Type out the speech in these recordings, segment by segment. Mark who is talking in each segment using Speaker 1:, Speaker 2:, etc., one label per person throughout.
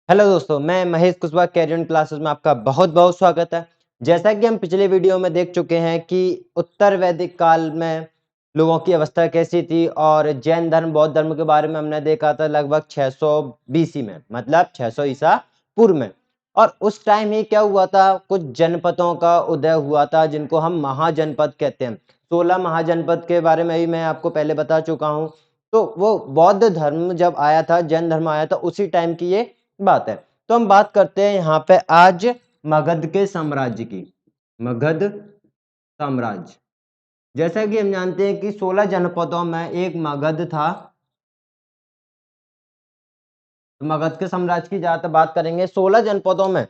Speaker 1: Hello दोस्तों, मैं Mahesh Kushwaha career classes में आपका बहुत बहुत स्वागत है। जैसा कि हम पिछले वीडियो में देख चुके हैं कि उत्तर वैदिक काल में लोगों की अवस्था कैसी थी और जैन धर्म बौद्ध धर्म के बारे में हमने देखा था लगभग 600 बीसी में, मतलब 600 ईसा पूर्व में। और उस टाइम ही क्या हुआ था, कुछ जनपदों का उदय हुआ था जिनको हम महाजनपद कहते हैं। 16 महाजनपद के बारे में भी मैं आपको पहले बता चुका हूँ। तो वो बौद्ध धर्म जब आया था, जैन धर्म आया था, उसी टाइम की ये बात है। तो हम बात करते हैं यहाँ पे आज मगध के साम्राज्य की। मगध साम्राज्य, जैसा कि हम जानते हैं कि 16 जनपदों में एक मगध था। तो मगध के साम्राज्य की ज्यादा बात करेंगे। 16 जनपदों में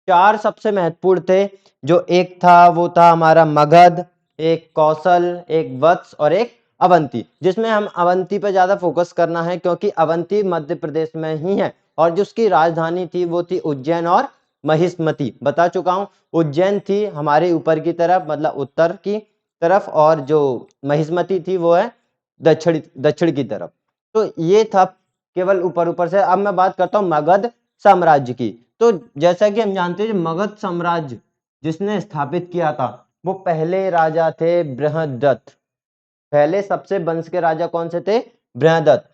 Speaker 1: 4 सबसे महत्वपूर्ण थे। जो एक था वो था हमारा मगध, एक कौशल, एक वत्स और एक अवंती, जिसमें हम अवंती पर ज्यादा फोकस करना है क्योंकि अवंती मध्य प्रदेश में ही है और जो उसकी राजधानी थी वो थी उज्जैन और महिष्मती। बता चुका हूं, उज्जैन थी हमारे ऊपर की तरफ, मतलब उत्तर की तरफ, और जो महिष्मती थी वो है दक्षिण दक्षिण की तरफ। तो ये था केवल ऊपर ऊपर से। अब मैं बात करता हूँ मगध साम्राज्य की। तो जैसा कि हम जानते हैं, मगध साम्राज्य जिसने स्थापित किया था वो पहले राजा थे बृहदत्त। पहले सबसे वंश के राजा कौन से थे? बृहदत्त।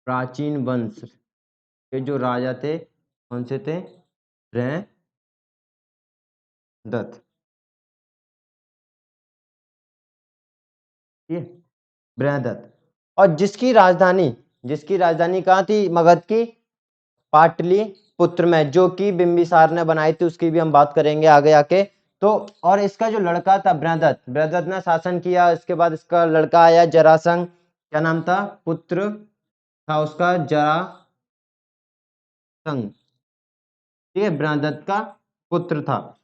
Speaker 1: प्राचीन वंश के जो राजा थे कौन से थे? बृहदत्त। ये बृहदत्त। और जिसकी राजधानी कहाँ थी मगध की? पाटलिपुत्र में, जो कि बिंबिसार ने बनाई थी। उसकी भी हम बात करेंगे आगे आके। तो और इसका जो लड़का था बृहदत्त, बृहदत्त ने शासन किया। इसके बाद इसका लड़का आया जरासंध। क्या नाम था? पुत्र था उसका जरासंध। ठीक है, बृहदत्त का पुत्र था।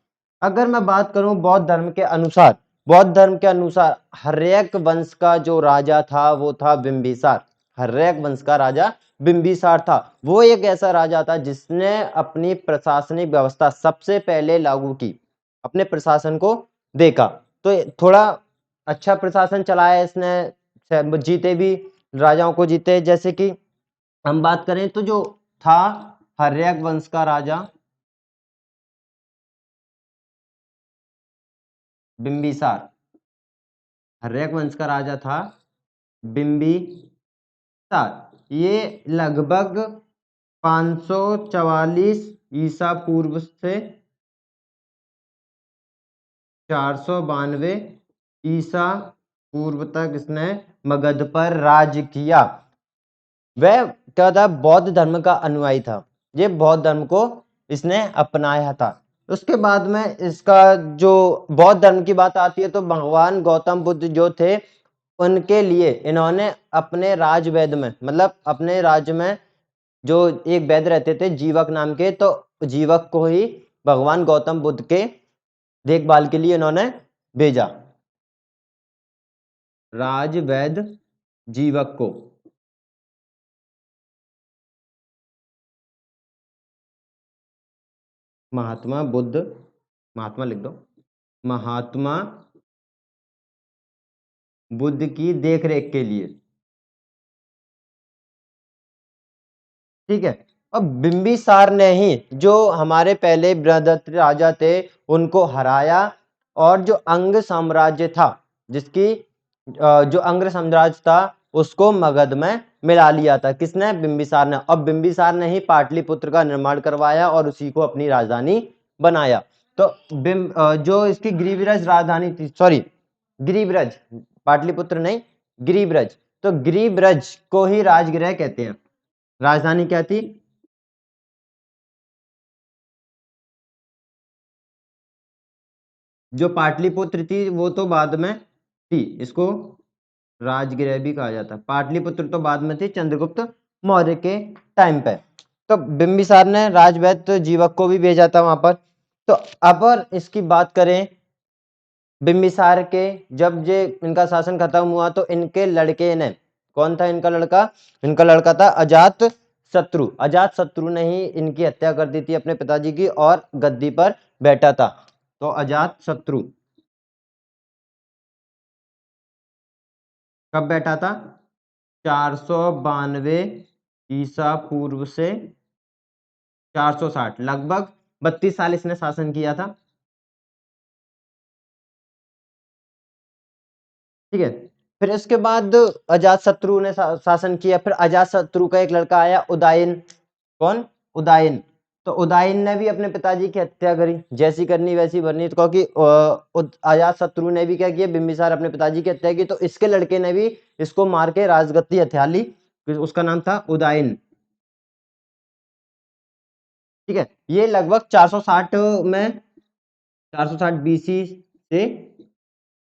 Speaker 1: अगर मैं बात करूं बौद्ध धर्म के अनुसार, बौद्ध धर्म के अनुसार हर्यक वंश का जो राजा था वो था बिंबिसार। हर्यक वंश का राजा बिंबिसार था। वो एक ऐसा राजा था जिसने अपनी प्रशासनिक व्यवस्था सबसे पहले लागू की, अपने प्रशासन को देखा। तो थोड़ा अच्छा प्रशासन चलाया इसने, जीते भी, राजाओं को जीते। जैसे कि हम बात करें तो जो था हर्यक वंश का राजा बिंबिसार, हर्यक वंश का राजा था बिंबिसार। ये लगभग 544 ईसा पूर्व से 492 ईसा पूर्व तक इसने मगध पर राज किया। वह क्या था? बौद्ध धर्म का अनुयायी था। ये बौद्ध धर्म को इसने अपनाया था। उसके बाद में इसका जो बौद्ध धर्म की बात आती है तो भगवान गौतम बुद्ध जो थे उनके लिए इन्होंने अपने राजवैद में, मतलब अपने राज्य में जो एक वैद्य रहते थे जीवक नाम के, तो जीवक को ही भगवान गौतम बुद्ध के देखभाल के लिए इन्होंने भेजा, राजवैद जीवक को। महात्मा बुद्ध, महात्मा लिख दो, महात्मा बुद्ध की देखरेख के लिए। ठीक है। अब बिंबिसार ने ही जो हमारे पहले बृहदत्त राजा थे उनको हराया और जो अंग साम्राज्य था, जिसकी जो अंग साम्राज्य था उसको मगध में मिला लिया था। किसने? बिंबिसार ने। और बिंबिसार ने ही पाटलिपुत्र का निर्माण करवाया और उसी को अपनी राजधानी बनाया। तो जो इसकी गिरिब्रज राजधानी थी, सॉरी गिरिब्रज, पाटलिपुत्र नहीं, गिरिब्रज। तो गिरिब्रज को ही राजगृह कहते हैं। राजधानी क्या थी? जो पाटलिपुत्र थी वो तो बाद में थी, इसको राजगृह भी कहा जाता है। पाटलिपुत्र तो बाद में थी चंद्रगुप्त मौर्य के टाइम पे। तो बिंबिसार ने राजवैद्य जीवक को भी भेजा था वहां पर। तो अब और इसकी बात करें बिंबिसार के, जब ये इनका शासन खत्म हुआ तो इनके लड़के ने, कौन था इनका लड़का? इनका लड़का था अजात शत्रु। अजात शत्रु ने ही इनकी हत्या कर दी थी अपने पिताजी की और गद्दी पर बैठा था। तो अजात शत्रु कब बैठा था? 492 ईसा पूर्व से 460, लगभग 32 साल इसने शासन किया था। ठीक है, फिर इसके बाद अजात शत्रु ने शासन किया। फिर अजात शत्रु का एक लड़का आया उदयन। कौन? उदयन। तो उदयन ने भी अपने पिताजी की हत्या करी, जैसी करनी वैसी भरनी। तो क्योंकि अजात शत्रु ने भी क्या किया, बिंबिसार अपने पिताजी की हत्या की, तो इसके लड़के ने भी इसको मार के राजगद्दी हथिया ली। उसका नाम था उदयन। ठीक है, ये लगभग 460 में, 460 बीसी से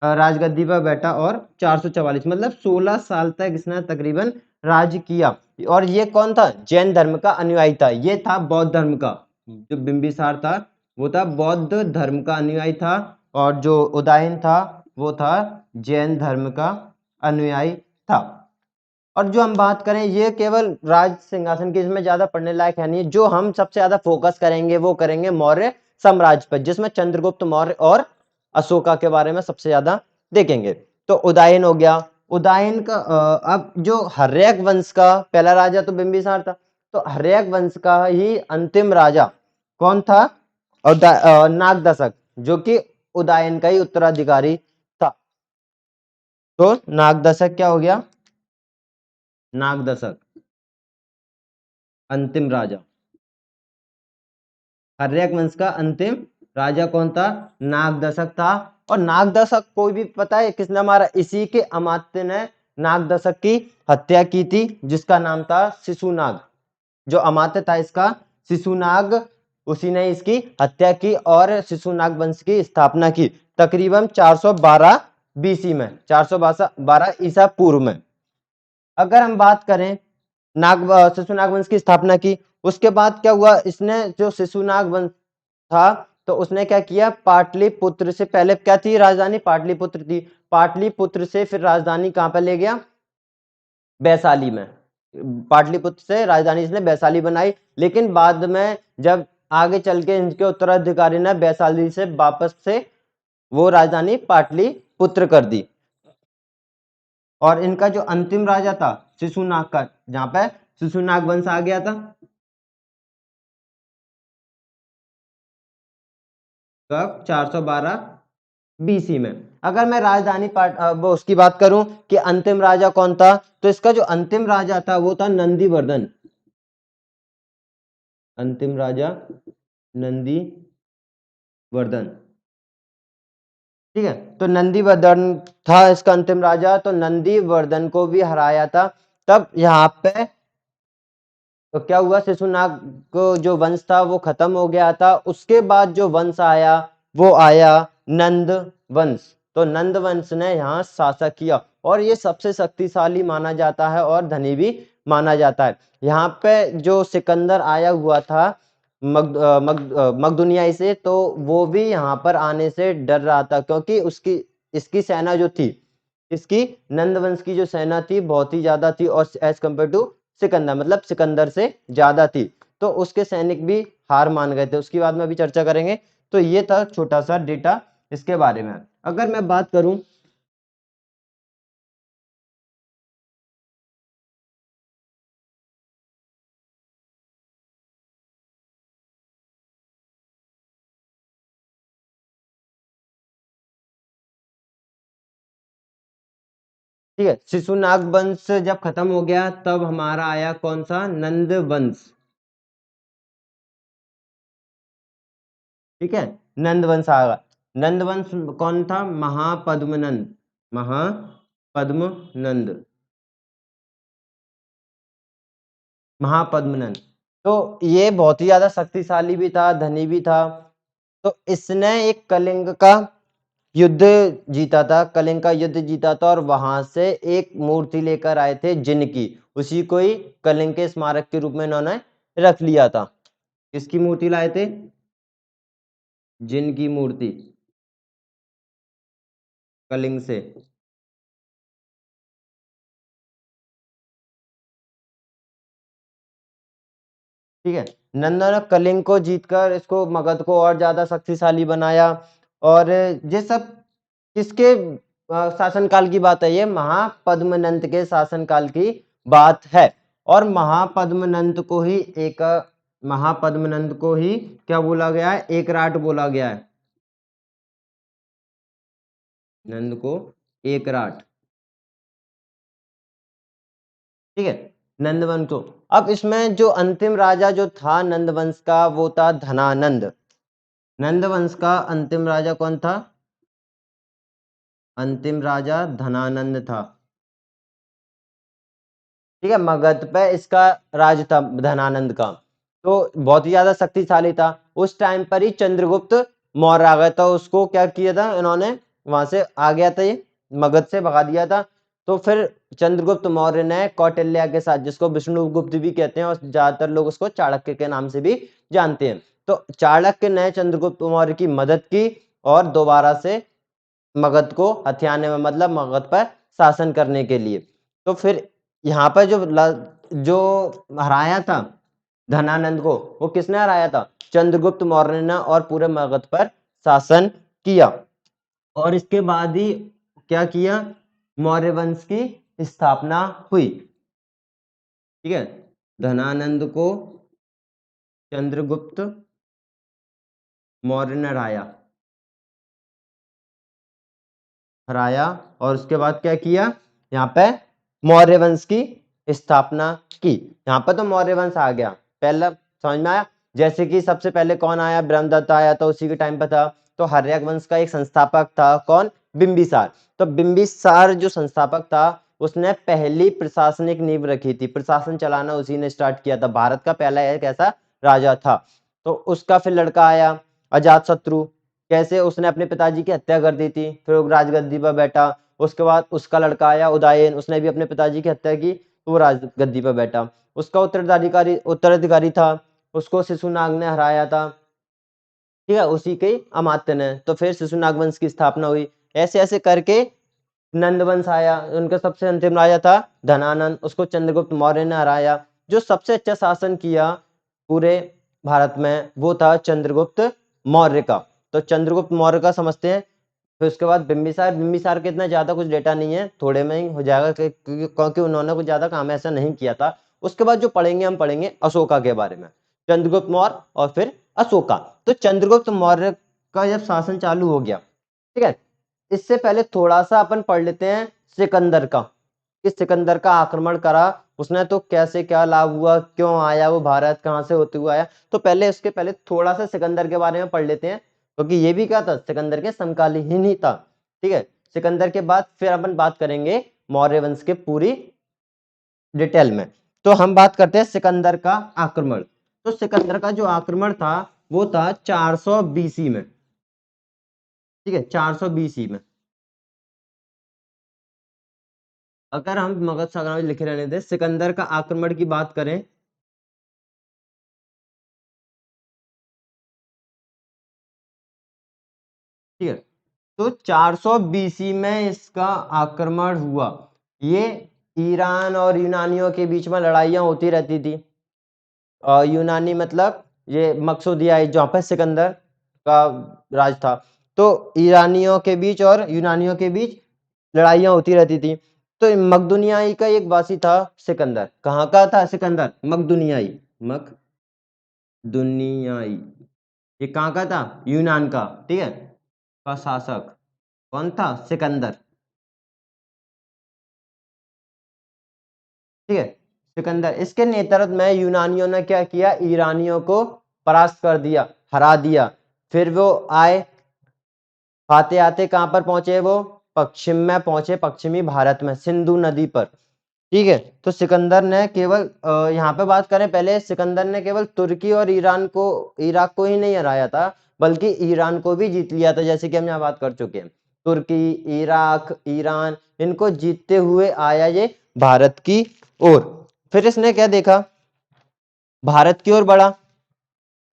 Speaker 1: राजगद्दी पर बैठा, और 444 मतलब 16 साल तक इसने तकरीबन राज किया। और ये कौन था? जैन धर्म का अनुयायी था। ये था बौद्ध धर्म का, जो बिंबिसार था वो था बौद्ध धर्म का अनुयायी था, और जो उदयन था वो था जैन धर्म का अनुयायी था। और जो हम बात करें, ये केवल राज सिंहासन की, इसमें ज्यादा पढ़ने लायक है नहीं। जो हम सबसे ज्यादा फोकस करेंगे वो करेंगे मौर्य साम्राज्य पर, जिसमें चंद्रगुप्त मौर्य और अशोका के बारे में सबसे ज्यादा देखेंगे। तो उदयन हो गया। उदयन का अब जो हर्यक वंश का पहला राजा तो बिंबिसार था, तो हर्यक वंश का ही अंतिम राजा कौन था? नागदशक, जो कि उदयन का ही उत्तराधिकारी था। तो नागदशक क्या हो गया? नागदशक अंतिम राजा। हर्यक वंश का अंतिम राजा कौन था? नागदशक था। और नागदशक कोई भी पता है किसने मारा? इसी के अमात्य ने नागदशक की हत्या की थी, जिसका नाम था शिशुनाग। जो अमात्य था इसका, शिशुनाग, उसी ने इसकी हत्या की और शिशुनाग वंश की स्थापना की, तकरीबन 412 बीसी में, 412 ईसा पूर्व में। अगर हम बात करें, शिशुनाग वंश की स्थापना की, उसके बाद क्या हुआ? इसने जो शिशुनाग वंश था, तो उसने क्या किया? पाटलिपुत्र से, पहले क्या थी राजधानी? पाटलिपुत्र थी। पाटलिपुत्र से फिर राजधानी कहां पर ले गया? वैशाली में। पाटलिपुत्र से राजधानी इसने वैशाली बनाई, लेकिन बाद में जब आगे चल के इनके उत्तराधिकारी ने वैशाली से वापस से वो राजधानी पाटलिपुत्र कर दी। और इनका जो अंतिम राजा था शिशुनाग का, जहां पे शिशुनाग वंश आ गया था, कब? 412 बीसी में। अगर मैं राजधानी वो उसकी बात करूं कि अंतिम राजा कौन था, तो इसका जो अंतिम राजा था वो था नंदीवर्धन। अंतिम राजा नंदीवर्धन। ठीक है, तो नंदीवर्धन था इसका अंतिम राजा। तो नंदीवर्धन को भी हराया था। तब यहाँ पे तो क्या हुआ? शिशुनाग को जो वंश था वो खत्म हो गया था। उसके बाद जो वंश आया वो आया नंद वंश। तो नंद वंश ने यहाँ शासक किया, और ये सबसे शक्तिशाली माना जाता है और धनी भी माना जाता है। यहाँ पे जो सिकंदर आया हुआ था मकदुनिया से, तो वो भी यहाँ पर आने से डर रहा था, क्योंकि उसकी इसकी सेना जो थी, इसकी नंदवंश की जो सेना थी बहुत ही ज्यादा थी, और एज कम्पेयर टू सिकंदर, मतलब सिकंदर से ज्यादा थी। तो उसके सैनिक भी हार मान गए थे। उसके बाद में भी चर्चा करेंगे। तो ये था छोटा सा डेटा इसके बारे में। अगर मैं बात करूं, ठीक है, शिशुनाग वंश जब खत्म हो गया, तब हमारा आया कौन सा? नंद वंश। ठीक है, नंद वंश आएगा। नंद वंश कौन था? महापद्मनंद। महापद्मनंद। महापद्मनंद। तो ये बहुत ही ज्यादा शक्तिशाली भी था, धनी भी था। तो इसने एक कलिंग का युद्ध जीता था, कलिंग का युद्ध जीता था, और वहां से एक मूर्ति लेकर आए थे जिन की, उसी को ही कलिंग के स्मारक के रूप में इन्होंने रख लिया था। किसकी मूर्ति लाए थे? जिन की मूर्ति, कलिंग से। ठीक है, नंदा ने कलिंग को जीतकर इसको, मगध को और ज्यादा शक्तिशाली बनाया। और ये सब किसके शासनकाल की बात है? ये महापद्मनंद के शासनकाल की बात है। और महापद्मनंद को ही क्या बोला गया है, एकराट बोला गया है, नंद को एकराट, ठीक है, नंदवंश को। अब इसमें जो अंतिम राजा जो था नंदवंश का वो था धनानंद। नंदवंश का अंतिम राजा कौन था? अंतिम राजा धनानंद था, ठीक है। मगध पे इसका राज था धनानंद का, तो बहुत ही ज्यादा शक्तिशाली था। उस टाइम पर ही चंद्रगुप्त मौर्य आ गया था, उसको क्या किया था इन्होंने, वहां से आ गया था ये, मगध से भगा दिया था। तो फिर चंद्रगुप्त मौर्य ने कौटिल्य के साथ, जिसको विष्णुगुप्त भी कहते हैं और ज्यादातर लोग उसको चाणक्य के नाम से भी जानते हैं, तो चाणक्य ने चंद्रगुप्त मौर्य की मदद की और दोबारा से मगध को हथियाने में, मतलब मगध पर शासन करने के लिए। तो फिर यहाँ पर जो हराया था धनानंद को, वो किसने हराया था? चंद्रगुप्त मौर्य ने, और पूरे मगध पर शासन किया। और इसके बाद ही क्या किया, मौर्य वंश की स्थापना हुई, ठीक है। धनानंद को चंद्रगुप्त मौर्य ने हराया और उसके बाद क्या किया, यहाँ पे मौर्य वंश की स्थापना की। यहाँ पर तो मौर्य वंश आ गया, पहला समझ में आया। जैसे कि सबसे पहले कौन आया, ब्रह्मदत्त आया था, उसी के टाइम पर था। तो हर्यक वंश का एक संस्थापक था कौन, बिंबिसार। तो बिंबिसार जो संस्थापक था, उसने पहली प्रशासनिक नींव रखी थी, प्रशासन चलाना उसी ने स्टार्ट किया था, भारत का पहला एक ऐसा राजा था। तो उसका फिर लड़का आया अजातशत्रु, कैसे उसने अपने पिताजी की हत्या कर दी थी, फिर वो राजगद्दी पर बैठा। उसके बाद उसका लड़का आया उदयन, उसने भी अपने पिताजी की हत्या की, तो वो राजगद्दी पर बैठा। उसका उत्तराधिकारी था, उसको शिशुनाग ने हराया था, ठीक है, उसी के अमात्य ने। तो फिर शिशुनाग वंश की स्थापना हुई। ऐसे ऐसे करके नंदवंश आया, उनका सबसे अंतिम राजा था धनानंद, उसको चंद्रगुप्त मौर्य ने हराया। जो सबसे अच्छा शासन किया पूरे भारत में वो था चंद्रगुप्त मौर्य का। तो चंद्रगुप्त मौर्य का समझते हैं। फिर उसके बाद बिंबिसार, बिंबिसार के इतना ज्यादा कुछ डेटा नहीं है, थोड़े में ही हो जाएगा क्योंकि उन्होंने कुछ ज्यादा काम ऐसा नहीं किया था। उसके बाद जो पढ़ेंगे हम पढ़ेंगे अशोका के बारे में, चंद्रगुप्त मौर्य और फिर अशोका। तो चंद्रगुप्त मौर्य का जब शासन चालू हो गया, ठीक है, इससे पहले थोड़ा सा अपन पढ़ लेते हैं सिकंदर का, कि सिकंदर का आक्रमण करा उसने तो कैसे क्या लाभ हुआ, क्यों आया वो भारत, कहां से होते हुए आया। तो पहले उसके पहले थोड़ा सा सिकंदर के बारे में पढ़ लेते हैं, क्योंकि ये भी क्या था, सिकंदर के समकालीन ही था, ठीक है। सिकंदर के बाद फिर अपन बात करेंगे मौर्य वंश के पूरी डिटेल में। तो हम बात करते हैं सिकंदर का आक्रमण। तो सिकंदर का जो आक्रमण था वो था 400 बीसी में, ठीक है, 400 बीसी में। अगर हम मगध संग्राम में लिखे रहने दें, सिकंदर का आक्रमण की बात करें, ठीक है, तो 400 बीसी में इसका आक्रमण हुआ। ये ईरान और यूनानियों के बीच में लड़ाइयां होती रहती थी। यूनानी मतलब ये मकसूदिया जहाँ पे सिकंदर का राज था। तो ईरानियों के बीच और यूनानियों के बीच लड़ाइयां होती रहती थी। तो मकदुनियाई का एक वासी था सिकंदर। कहाँ का था सिकंदर? मकदुनियाई, मकदुनियाई। ये कहाँ का था? यूनान का, ठीक है, का शासक कौन था? सिकंदर, ठीक है, सिकंदर। इसके नेतृत्व में यूनानियों ने क्या किया, ईरानियों को परास्त कर दिया, हरा दिया। फिर वो आए, आते आते कहां पर पहुंचे, वो पश्चिम में पहुंचे, पश्चिमी भारत में सिंधु नदी पर, ठीक है। तो सिकंदर ने केवल यहाँ पे बात करें, पहले सिकंदर ने केवल तुर्की और इराक को ही नहीं हराया था, बल्कि ईरान को भी जीत लिया था, जैसे कि हम यहाँ बात कर चुके हैं। तुर्की, इराक, ईरान, इनको जीतते हुए आया ये भारत की ओर। फिर इसने क्या देखा, भारत की ओर बढ़ा।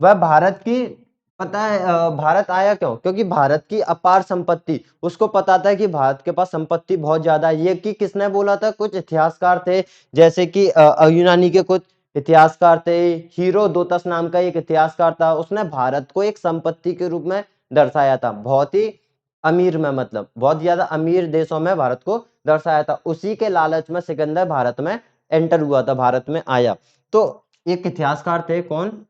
Speaker 1: वह भारत की, पता है भारत आया क्यों? क्योंकि भारत की अपार संपत्ति, उसको पता था कि भारत के पास संपत्ति बहुत ज्यादा है। ये कि किसने बोला था? कुछ इतिहासकार थे, जैसे कि यूनानी के कुछ इतिहासकार थे। हीरोडोटस नाम का एक इतिहासकार था, उसने भारत को एक संपत्ति के रूप में दर्शाया था, बहुत ही अमीर में, मतलब बहुत ज्यादा अमीर देशों में भारत को दर्शाया था। उसी के लालच में सिकंदर भारत में एंटर हुआ था, भारत में आया। तो एक इतिहासकार थे, कौन?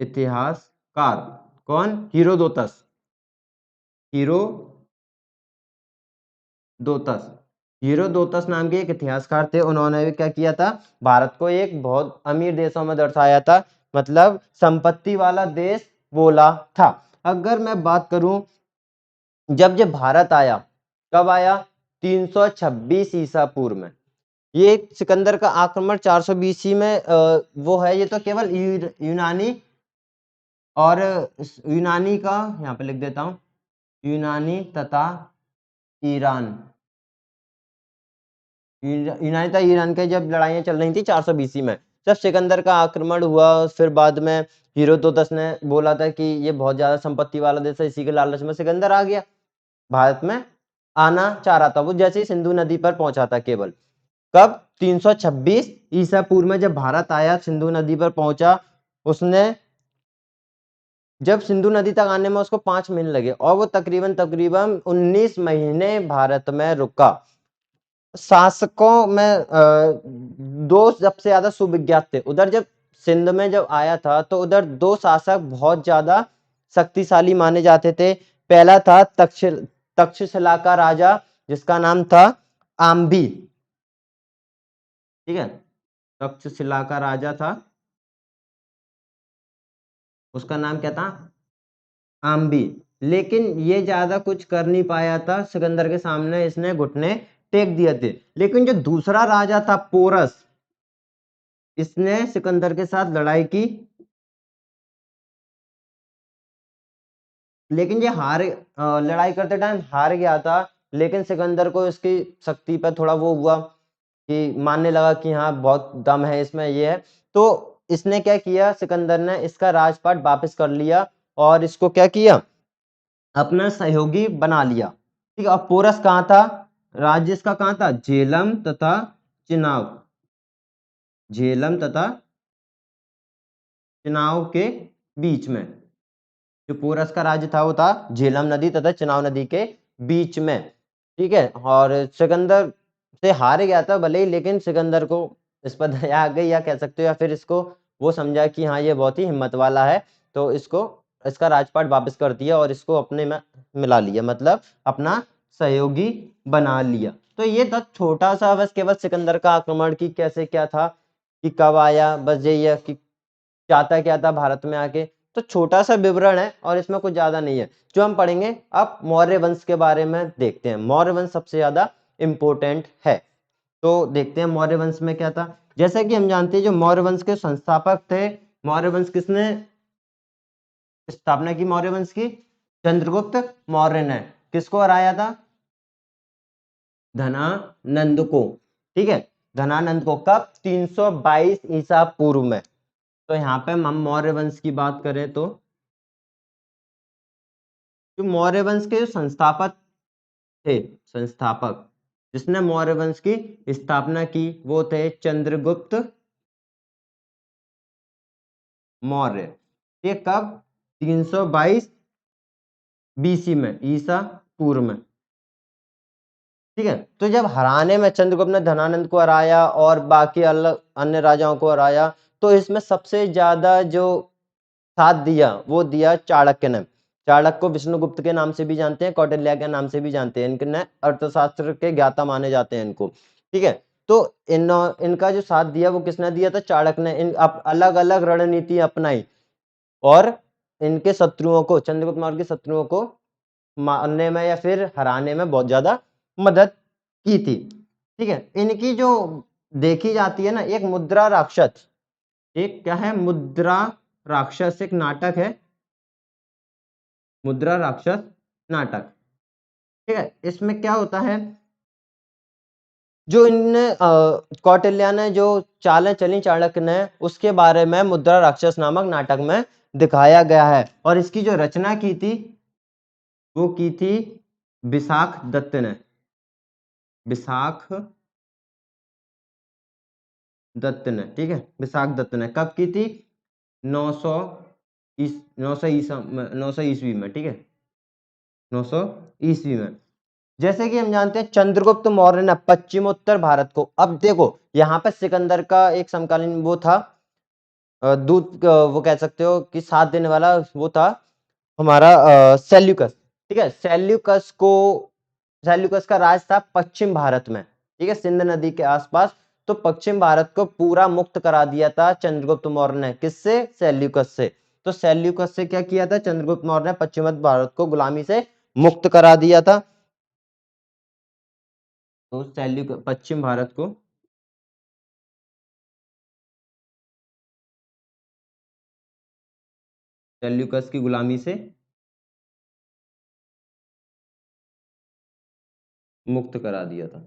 Speaker 1: इतिहासकार कौन? हीरोडोटस। हीरोडोटस। हीरोडोटस नाम के एक इतिहासकार थे, उन्होंने भी क्या किया था, भारत को एक बहुत अमीर देशों में दर्शाया था, मतलब संपत्ति वाला देश बोला था। अगर मैं बात करूं, जब जब भारत आया, कब आया? 326 ईसा पूर्व में। ये सिकंदर का आक्रमण 400 बीसी में वो है, ये तो केवल यूनानी और यूनानी का यहाँ पे लिख देता हूं, यूनानी तथा ईरान, यूनानी तथा ईरान के जब लड़ाइयां चल रही थी 400 बीसी में, जब सिकंदर का आक्रमण हुआ, फिर बाद में हीरोडोटस ने बोला था कि ये बहुत ज्यादा संपत्ति वाला देश है, इसी के लालच में सिकंदर आ गया, भारत में आना चाह रहा था। वो जैसे ही सिंधु नदी पर पहुंचा था केवल, कब? 326 ईसा पूर्व में जब भारत आया, सिंधु नदी पर पहुंचा, उसने जब सिंधु नदी तक आने में उसको 5 महीने लगे, और वो तकरीबन तकरीबन 19 महीने भारत में रुका। शासकों में दो सबसे ज्यादा सुविख्यात थे उधर, जब सिंध में जब आया था तो उधर दो शासक बहुत ज्यादा शक्तिशाली माने जाते थे। पहला था तक्षशिला का राजा, जिसका नाम था आम्बी, ठीक है, तक्षशिला का राजा था, उसका नाम क्या था? आम्बी। लेकिन ये ज्यादा कुछ कर नहीं पाया था सिकंदर के सामने, इसने घुटने टेक दिए थे। लेकिन जो दूसरा राजा था पोरस, इसने सिकंदर के साथ लड़ाई की, लेकिन ये लड़ाई करते टाइम हार गया था। लेकिन सिकंदर को इसकी शक्ति पर थोड़ा वो हुआ कि मानने लगा कि हाँ बहुत दम है इसमें, ये है। तो इसने क्या किया, सिकंदर ने इसका राजपाट वापस कर लिया और इसको क्या किया, अपना सहयोगी बना लिया। ठीक है, अब पोरस कहाँ था? राज्य इसका कहाँ था? झेलम तथा चिनाव, झेलम तथा चिनाव के बीच में। जो पोरस का राज्य था वो था झेलम नदी तथा चिनाव नदी के बीच में। ठीक है, और सिकंदर से हार गया था भले ही, लेकिन सिकंदर को इस पर दया आ गई, या कह सकते हो, या फिर इसको वो समझा कि हाँ ये बहुत ही हिम्मत वाला है, तो इसको इसका राजपाट वापस कर दिया और इसको अपने में मिला लिया, मतलब अपना सहयोगी बना लिया। तो ये था छोटा सा बस केवल सिकंदर का आक्रमण की कैसे क्या था, कि कब आया, बस यही है कि चाहता क्या था भारत में आके। तो छोटा सा विवरण है और इसमें कुछ ज्यादा नहीं है जो हम पढ़ेंगे। अब मौर्य वंश के बारे में देखते हैं। मौर्य वंश सबसे ज्यादा इंपॉर्टेंट है, तो देखते हैं मौर्य वंश में क्या था। जैसा कि हम जानते हैं जो मौर्य वंश के संस्थापक थे, मौर्य वंश किसने स्थापना की? मौर्य वंश की चंद्रगुप्त मौर्य ने। किसको हराया था? धनानंद को। ठीक है, धनानंद को कब? 322 ईसा पूर्व में। तो यहाँ पे हम मौर्य वंश की बात करें तो जो मौर्य वंश के जो संस्थापक थे, संस्थापक जिसने मौर्य वंश की स्थापना की, वो थे चंद्रगुप्त मौर्य। ये कब? 322 बीसी में, ईसा पूर्व में। ठीक है, तो जब हराने में चंद्रगुप्त ने धनानंद को हराया और बाकी अलग अन्य राजाओं को हराया, तो इसमें सबसे ज्यादा जो साथ दिया वो दिया चाणक्य ने। चाणक्य को विष्णुगुप्त के नाम से भी जानते हैं, कौटिल्य के नाम से भी जानते हैं, इनके अर्थशास्त्र के ज्ञाता माने जाते हैं इनको। ठीक है, तो इनका जो साथ दिया वो किसने दिया था? चाणक्य ने। इन अलग अलग रणनीति अपनाई और इनके शत्रुओं को, चंद्रगुप्त मौर्य के शत्रुओं को मारने में या फिर हराने में बहुत ज्यादा मदद की थी। ठीक है, इनकी जो देखी जाती है ना, एक मुद्रा राक्षस, एक क्या है? मुद्रा राक्षस एक नाटक है, मुद्रा राक्षस नाटक। ठीक है, इसमें क्या होता है, जो इन कौटिल्य ने जो चालें चली चाणक्य ने, उसके बारे में मुद्रा राक्षस नामक नाटक में दिखाया गया है। और इसकी जो रचना की थी वो की थी विशाख दत्त ने। विशाख दत्त ने, ठीक है, विशाख दत्त ने कब की थी? 900 900 ईसा 900 ईस्वी में। ठीक है, 900 ईस्वी में। जैसे कि हम जानते हैं चंद्रगुप्त मौर्य ने पश्चिमोत्तर भारत को, अब देखो यहाँ पे सिकंदर का एक समकालीन वो था, दूत वो कह सकते हो कि साथ देने वाला वो था हमारा सेल्यूकस। ठीक है, सेल्यूकस का राज था पश्चिम भारत में, ठीक है, सिंध नदी के आसपास। तो पश्चिम भारत को पूरा मुक्त करा दिया था चंद्रगुप्त मौर्य ने, किससे? सेल्यूकस से। तो सेल्यूकस से क्या किया था चंद्रगुप्त मौर्य ने? पश्चिम भारत को गुलामी से मुक्त करा दिया था। तो पश्चिम भारत को सेल्यूकस की गुलामी से मुक्त करा दिया था।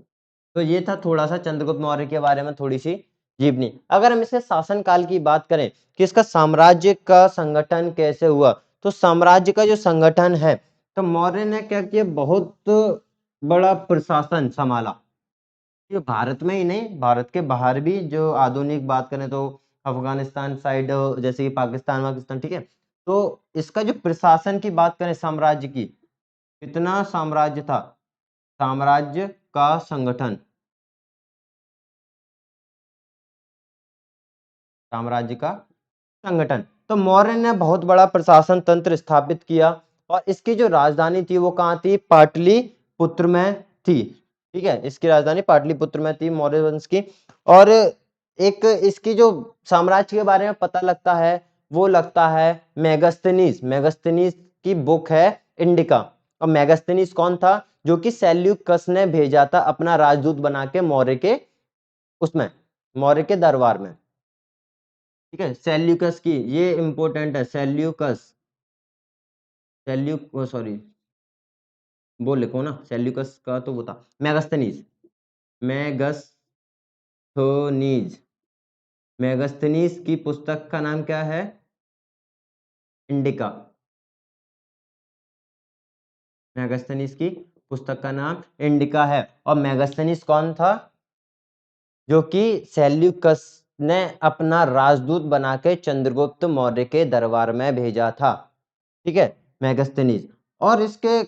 Speaker 1: तो ये था थोड़ा सा चंद्रगुप्त मौर्य के बारे में थोड़ी सी जीवनी। अगर हम इसके शासनकाल की बात करें कि इसका साम्राज्य का संगठन कैसे हुआ, तो साम्राज्य का जो संगठन है, तो मौर्य ने क्या किया, बहुत बड़ा प्रशासन संभाला। ये भारत में ही नहीं, भारत के बाहर भी, जो आधुनिक बात करें तो अफगानिस्तान साइड, जैसे कि पाकिस्तान वाकिस्तान, ठीक है। तो इसका जो प्रशासन की बात करें साम्राज्य की, कितना साम्राज्य था, साम्राज्य का संगठन, साम्राज्य का संगठन। तो मौर्य ने बहुत बड़ा प्रशासन तंत्र स्थापित किया, और इसकी जो राजधानी थी वो कहाँ थी? पाटलिपुत्र में थी। ठीक है, इसकी राजधानी पाटलिपुत्र में थी मौर्य वंश की। और एक इसकी जो साम्राज्य के बारे में पता लगता है, वो लगता है मेगास्थनीज, मेगास्थनीज की बुक है इंडिका। और मेगास्थनीज कौन था? जो कि सेल्यूकस ने भेजा था अपना राजदूत बना के मौर्य के उसमें, मौर्य के दरबार में। ठीक है, सेल्यूकस की, ये इंपॉर्टेंट है, सेल्यूकस, सॉरी, वो लिखो ना, सेल्यूकस का तो वो था मेगास्थनीज, मेगास्थनीज। मेगास्थनीज की पुस्तक का नाम क्या है? इंडिका। मेगास्थनीज की पुस्तक का नाम इंडिका है। और मेगास्थनीज कौन था? जो कि सेल्यूकस ने अपना राजदूत बना के चंद्रगुप्त मौर्य के दरबार में भेजा था। ठीक है, मेगास्थनीज। और इसके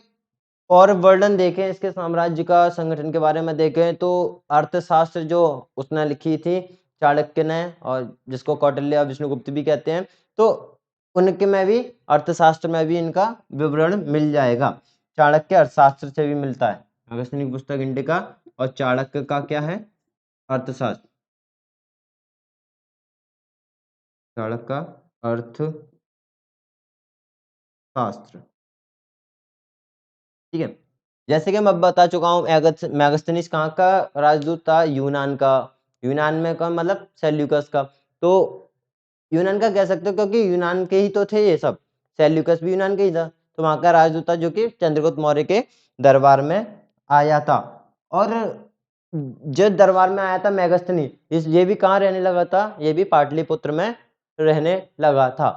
Speaker 1: और वर्णन देखें, इसके साम्राज्य का संगठन के बारे में देखें, तो अर्थशास्त्र जो उसने लिखी थी चाणक्य ने, और जिसको कौटिल्य और विष्णुगुप्त भी कहते हैं, तो उनके में भी, अर्थशास्त्र में भी इनका विवरण मिल जाएगा। चाणक्य अर्थशास्त्र से भी मिलता है, अगस्त्य की पुस्तक इंडिका, और चाणक्य का क्या है? अर्थशास्त्र। चाणक्य का अर्थशास्त्र। ठीक है, जैसे कि मैं बता चुका हूँ, मेगास्थनीज कहाँ का राजदूत था? यूनान का। यूनान में का मतलब सेल्यूकस का। तो यूनान का कह सकते हो, क्योंकि यूनान के ही तो थे ये सब, सेल्यूकस भी यूनान के ही था। तो वहां का राजदूत था जो कि चंद्रगुप्त मौर्य के दरबार में आया था। और जो दरबार में आया था मेगास्थनी, ये भी कहाँ रहने लगा था? ये भी पाटलिपुत्र में रहने लगा था।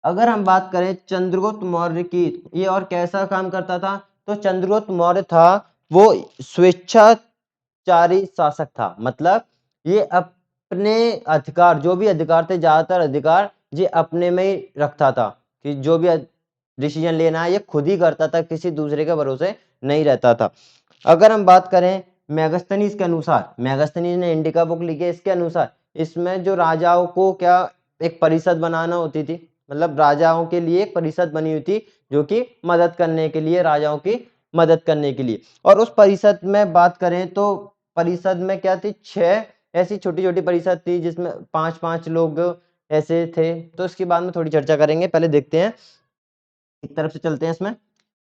Speaker 1: अगर हम बात करें चंद्रगुप्त मौर्य की, ये और कैसा काम करता था? तो चंद्रगुप्त मौर्य था वो स्वेच्छाचारी शासक था। मतलब ये अपने अधिकार, जो भी अधिकार थे, ज्यादातर अधिकार ये अपने में ही रखता था, कि जो भी डिसीजन लेना है ये खुद ही करता था, किसी दूसरे के भरोसे नहीं रहता था। अगर हम बात करें मेगास्थनीज के अनुसार, मेगास्थनीज ने इंडिका बुक लिखी है, इसके अनुसार इसमें जो राजाओं को क्या एक परिषद बनाना होती थी, मतलब राजाओं के लिए एक परिषद बनी हुई थी, जो कि मदद करने के लिए, राजाओं की मदद करने के लिए। और उस परिषद में बात करें तो परिषद में क्या थी? 6 ऐसी छोटी छोटी परिषद थी, जिसमें 5-5 लोग ऐसे थे। तो इसके बाद में थोड़ी चर्चा करेंगे, पहले देखते हैं, एक तरफ से चलते हैं इसमें।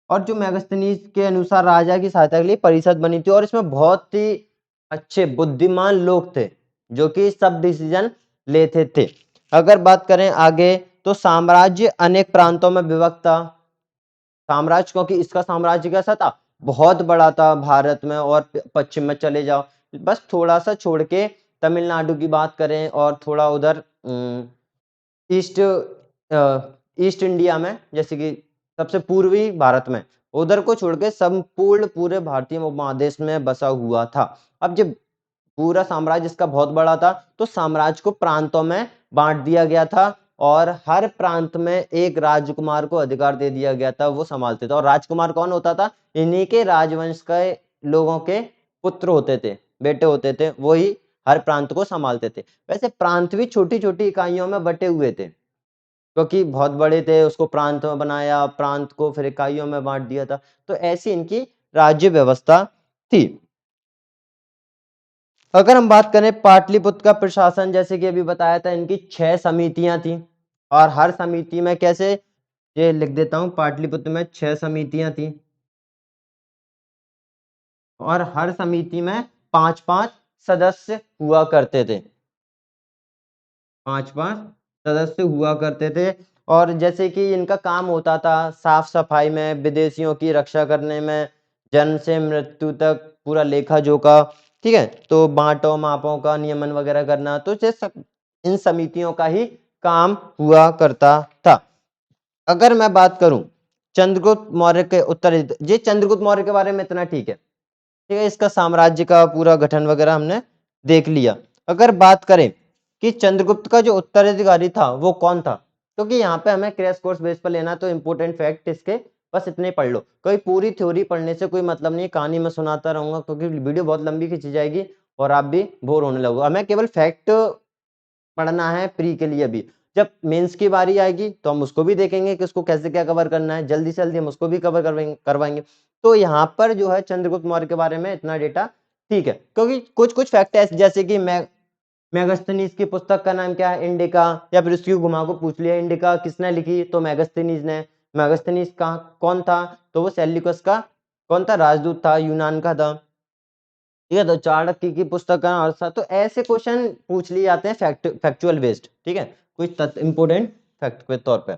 Speaker 1: और जो मेगास्थनीज के अनुसार राजा की सहायता के लिए परिषद बनी थी, और इसमें बहुत ही अच्छे बुद्धिमान लोग थे, जो कि सब डिसीजन लेते थे। अगर बात करें आगे, तो साम्राज्य अनेक प्रांतों में विभक्त था। साम्राज्य, क्योंकि इसका साम्राज्य कैसा था? बहुत बड़ा था भारत में, और पश्चिम में चले जाओ, बस थोड़ा सा छोड़ के तमिलनाडु की बात करें, और थोड़ा उधर ईस्ट ईस्ट इंडिया में, जैसे कि सबसे पूर्वी भारत में, उधर को छोड़ के संपूर्ण पूरे भारतीय उपमहादेश में बसा हुआ था। अब जब पूरा साम्राज्य इसका बहुत बड़ा था, तो साम्राज्य को प्रांतों में बांट दिया गया था। और हर प्रांत में एक राजकुमार को अधिकार दे दिया गया था, वो संभालते थे। और राजकुमार कौन होता था? इन्हीं के राजवंश के लोगों के पुत्र होते थे, बेटे होते थे, वही हर प्रांत को संभालते थे। वैसे प्रांत भी छोटी छोटी इकाइयों में बटे हुए थे, क्योंकि बहुत बड़े थे, उसको प्रांत में बनाया, प्रांत को फिर इकाइयों में बांट दिया था। तो ऐसी इनकी राज्य व्यवस्था थी। अगर हम बात करें पाटलिपुत्र का प्रशासन, जैसे कि अभी बताया था, इनकी 6 समितियां थी, और हर समिति में कैसे, ये लिख देता हूं, पाटलिपुत्र में 6 समितियां थी, और हर समिति में 5-5 सदस्य हुआ करते थे, 5-5 सदस्य हुआ करते थे। और जैसे कि इनका काम होता था साफ सफाई में, विदेशियों की रक्षा करने में, जन्म से मृत्यु तक पूरा लेखा जोखा, ठीक है, तो बांटों मापों का नियमन वगैरह करना, तो इन समितियों का ही काम हुआ करता था। अगर मैं बात करूं चंद्रगुप्त मौर्य के उत्तराधिकारी, ये चंद्रगुप्त मौर्य के बारे में इतना ठीक है, ठीक है, इसका साम्राज्य का पूरा गठन वगैरह हमने देख लिया। अगर बात करें कि चंद्रगुप्त का जो उत्तराधिकारी था वो कौन था, क्योंकि यहाँ पे हमें क्रैश कोर्स बेस पर लेना, तो इंपोर्टेंट फैक्ट इसके बस इतने पढ़ लो, कोई पूरी थ्योरी पढ़ने से कोई मतलब नहीं, कहानी में सुनाता रहूंगा क्योंकि वीडियो बहुत लंबी खींची जाएगी और आप भी बोर होने लगोगे। हमें केवल फैक्ट पढ़ना है प्री के लिए भी, जब मेंस की बारी आएगी तो हम उसको भी देखेंगे कि उसको कैसे क्या कवर करना है, जल्दी से जल्दी हम उसको भी कवर करवाएंगे। तो यहाँ पर जो है चंद्रगुप्त मौर्य के बारे में इतना डेटा ठीक है, क्योंकि कुछ कुछ फैक्ट है जैसे कि मैगस्थनीज की पुस्तक का नाम क्या है, इंडिका, या फिर उसकी घुमा को पूछ लिया इंडिका किसने लिखी, तो मैगस्थनीज ने। मैगस्थनीज का कौन था, तो वो सेल्यूकस का कौन था, राजदूत था, यूनान का था, ठीक है। तो चाणक्य की पुस्तक का अर्थ था। तो ऐसे क्वेश्चन पूछ लिए जाते हैं फैक्चुअल बेस्ड, ठीक है, कुछ इंपोर्टेंट फैक्ट के तौर पे।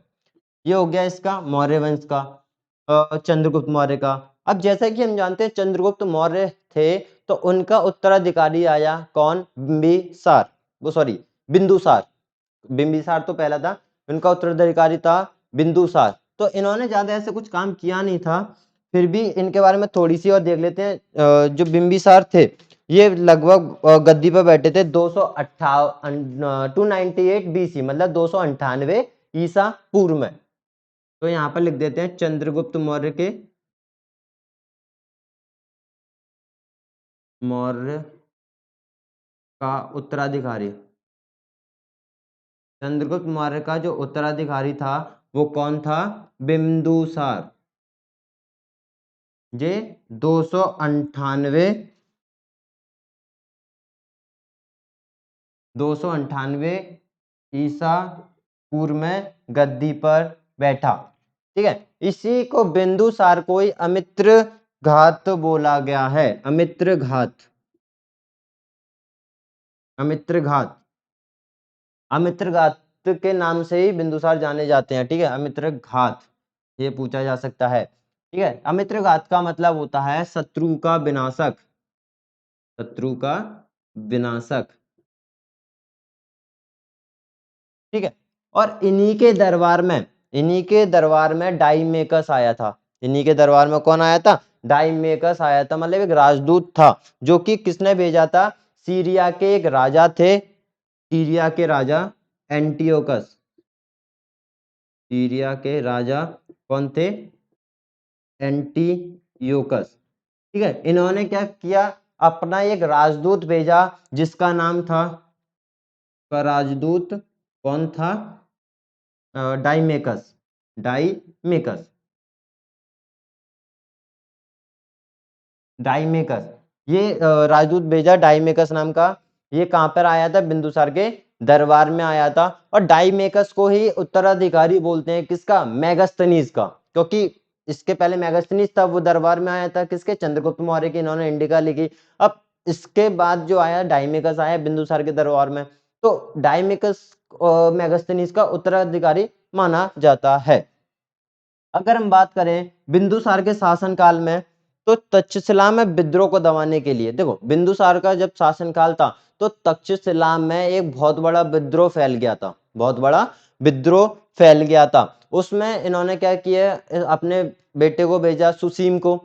Speaker 1: ये हो गया इसका मौर्य वंश का, चंद्रगुप्त मौर्य का। अब जैसा कि हम जानते हैं चंद्रगुप्त मौर्य थे, तो उनका उत्तराधिकारी आया कौन, बिंबिसार, वो सॉरी बिंदुसार, बिंबिसार तो पहला था, उनका उत्तराधिकारी था बिंदुसार। तो इन्होंने ज्यादा ऐसे कुछ काम किया नहीं था, फिर भी इनके बारे में थोड़ी सी और देख लेते हैं। जो बिंबिसार थे, ये लगभग गद्दी पर बैठे थे 298 BC, मतलब 298 ईसा पूर्व में। तो यहाँ पर लिख देते हैं चंद्रगुप्त मौर्य का उत्तराधिकारी, चंद्रगुप्त मौर्य का जो उत्तराधिकारी था वो कौन था, बिंदुसार। ये 298 ईसा पूर्व में गद्दी पर बैठा, ठीक है। इसी को बिंदुसार को ही अमित्र घात बोला गया है, अमित्र घात, अमित्र घात, अमित्र घात के नाम से ही बिंदुसार जाने जाते हैं, ठीक है, अमित्र घात, ये पूछा जा सकता है, ठीक है। अमित्र घात का मतलब होता है शत्रु का विनाशक, शत्रु का विनाशक, ठीक है। और इन्हीं के दरबार में डाइमेकस आया था, इन्हीं के दरबार में कौन आया था, डाइमेकस आया था, मतलब एक राजदूत था, जो कि किसने भेजा था, सीरिया के एक राजा थे, सीरिया के राजा एंटियोकस, सीरिया के राजा कौन थे, एंटियोकस, ठीक है। इन्होंने क्या किया, अपना एक राजदूत भेजा जिसका नाम था, का राजदूत कौन था, डाइमेकस, डाइमेकस, डाइमेकस, ये राजदूत भेजा डाइमेकस नाम का। ये कहां पर आया था, बिंदुसार के दरबार में आया था। और डाइमेकस को ही उत्तराधिकारी बोलते हैं, किसका, मेगास्थनीज का, क्योंकि इसके पहले मेगास्थनीज था, वो दरबार में आया था किसके, चंद्रगुप्त मौर्य की, इन्होंने इंडिका लिखी। अब इसके बाद जो आया डाइमेकस आया बिंदुसार के दरबार में, तो डाइमेकस मेगास्थनीज का उत्तराधिकारी माना जाता है। अगर हम बात करें बिंदुसार के शासनकाल में, तो तक्षशिला में विद्रोह को दबाने के लिए, देखो बिंदुसार का जब शासनकाल था तो तक्षशिला में एक बहुत बड़ा विद्रोह फैल गया था, बहुत बड़ा विद्रोह फैल गया था। उसमें इन्होंने क्या किया, अपने बेटे को भेजा सुसीम को,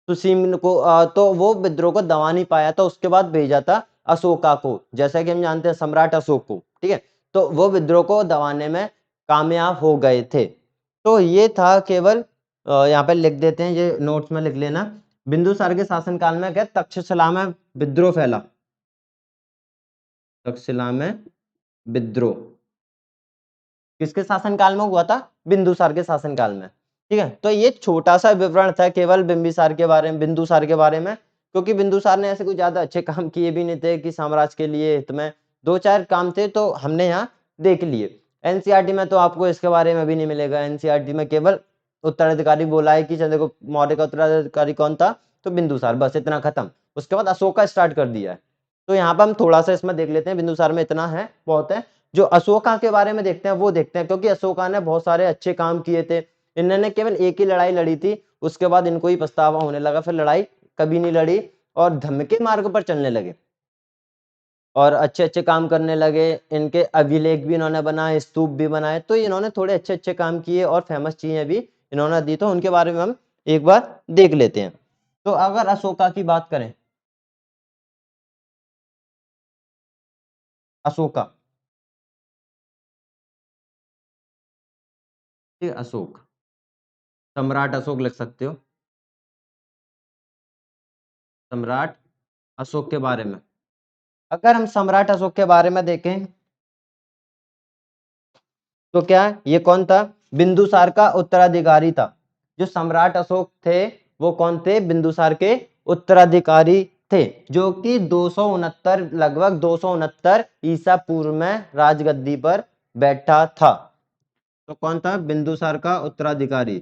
Speaker 1: तो वो विद्रोह को दबा नहीं पाया था, उसके बाद भेजा था अशोका को, जैसा कि हम जानते हैं सम्राट अशोक को, ठीक है। तो वो विद्रोह को दबाने में कामयाब हो गए थे। तो ये था केवल यहाँ पे लिख देते हैं, ये नोट्स में लिख लेना। बिंदुसार के शासनकाल में क्या तक्षशिला में विद्रोह फैला, तक्षशिला में विद्रोह किसके शासनकाल में हुआ था? बिंदुसार के शासनकाल में। ठीक है, तो ये छोटा सा विवरण था केवल बिंबिसार के बारे में, बिंदुसार के बारे में, क्योंकि बिंदुसार ने ऐसे कोई ज्यादा अच्छे काम किए भी नहीं थे कि साम्राज्य के लिए हित में, 2-4 काम थे तो हमने यहाँ देख लिए। एनसीईआरटी में तो आपको इसके बारे में भी नहीं मिलेगा। एनसीईआरटी में केवल उत्तराधिकारी बोला है कि चंद्रगुप्त मौर्य का उत्तराधिकारी कौन था, तो बिंदुसार, बस इतना खत्म। उसके बाद अशोका स्टार्ट कर दिया है। तो यहाँ पर हम थोड़ा सा इसमें देख लेते हैं, बिंदुसार में इतना है, बहुत है। जो अशोका के बारे में देखते हैं वो देखते हैं, क्योंकि अशोका ने बहुत सारे अच्छे काम किए थे। इन्होंने केवल एक ही लड़ाई लड़ी थी, उसके बाद इनको ही पछतावा होने लगा, फिर लड़ाई कभी नहीं लड़ी और धर्म के मार्ग पर चलने लगे और अच्छे अच्छे काम करने लगे। इनके अभिलेख भी इन्होंने बनाए, स्तूप भी बनाए, तो इन्होंने थोड़े अच्छे अच्छे काम किए और फेमस चीजें भी इन्होंने दी, तो उनके बारे में हम एक बार देख लेते हैं। तो अगर अशोका की बात करें, अशोका, ठीक है, अशोक, सम्राट अशोक लिख सकते हो, सम्राट अशोक के बारे में। अगर हम सम्राट अशोक के बारे में देखें तो क्या ये कौन था? बिंदुसार का उत्तराधिकारी था। जो सम्राट अशोक थे वो कौन थे? बिंदुसार के उत्तराधिकारी थे, जो कि 269 लगभग 269 ईसा पूर्व में राजगद्दी पर बैठा था। तो कौन था? बिंदुसार का उत्तराधिकारी,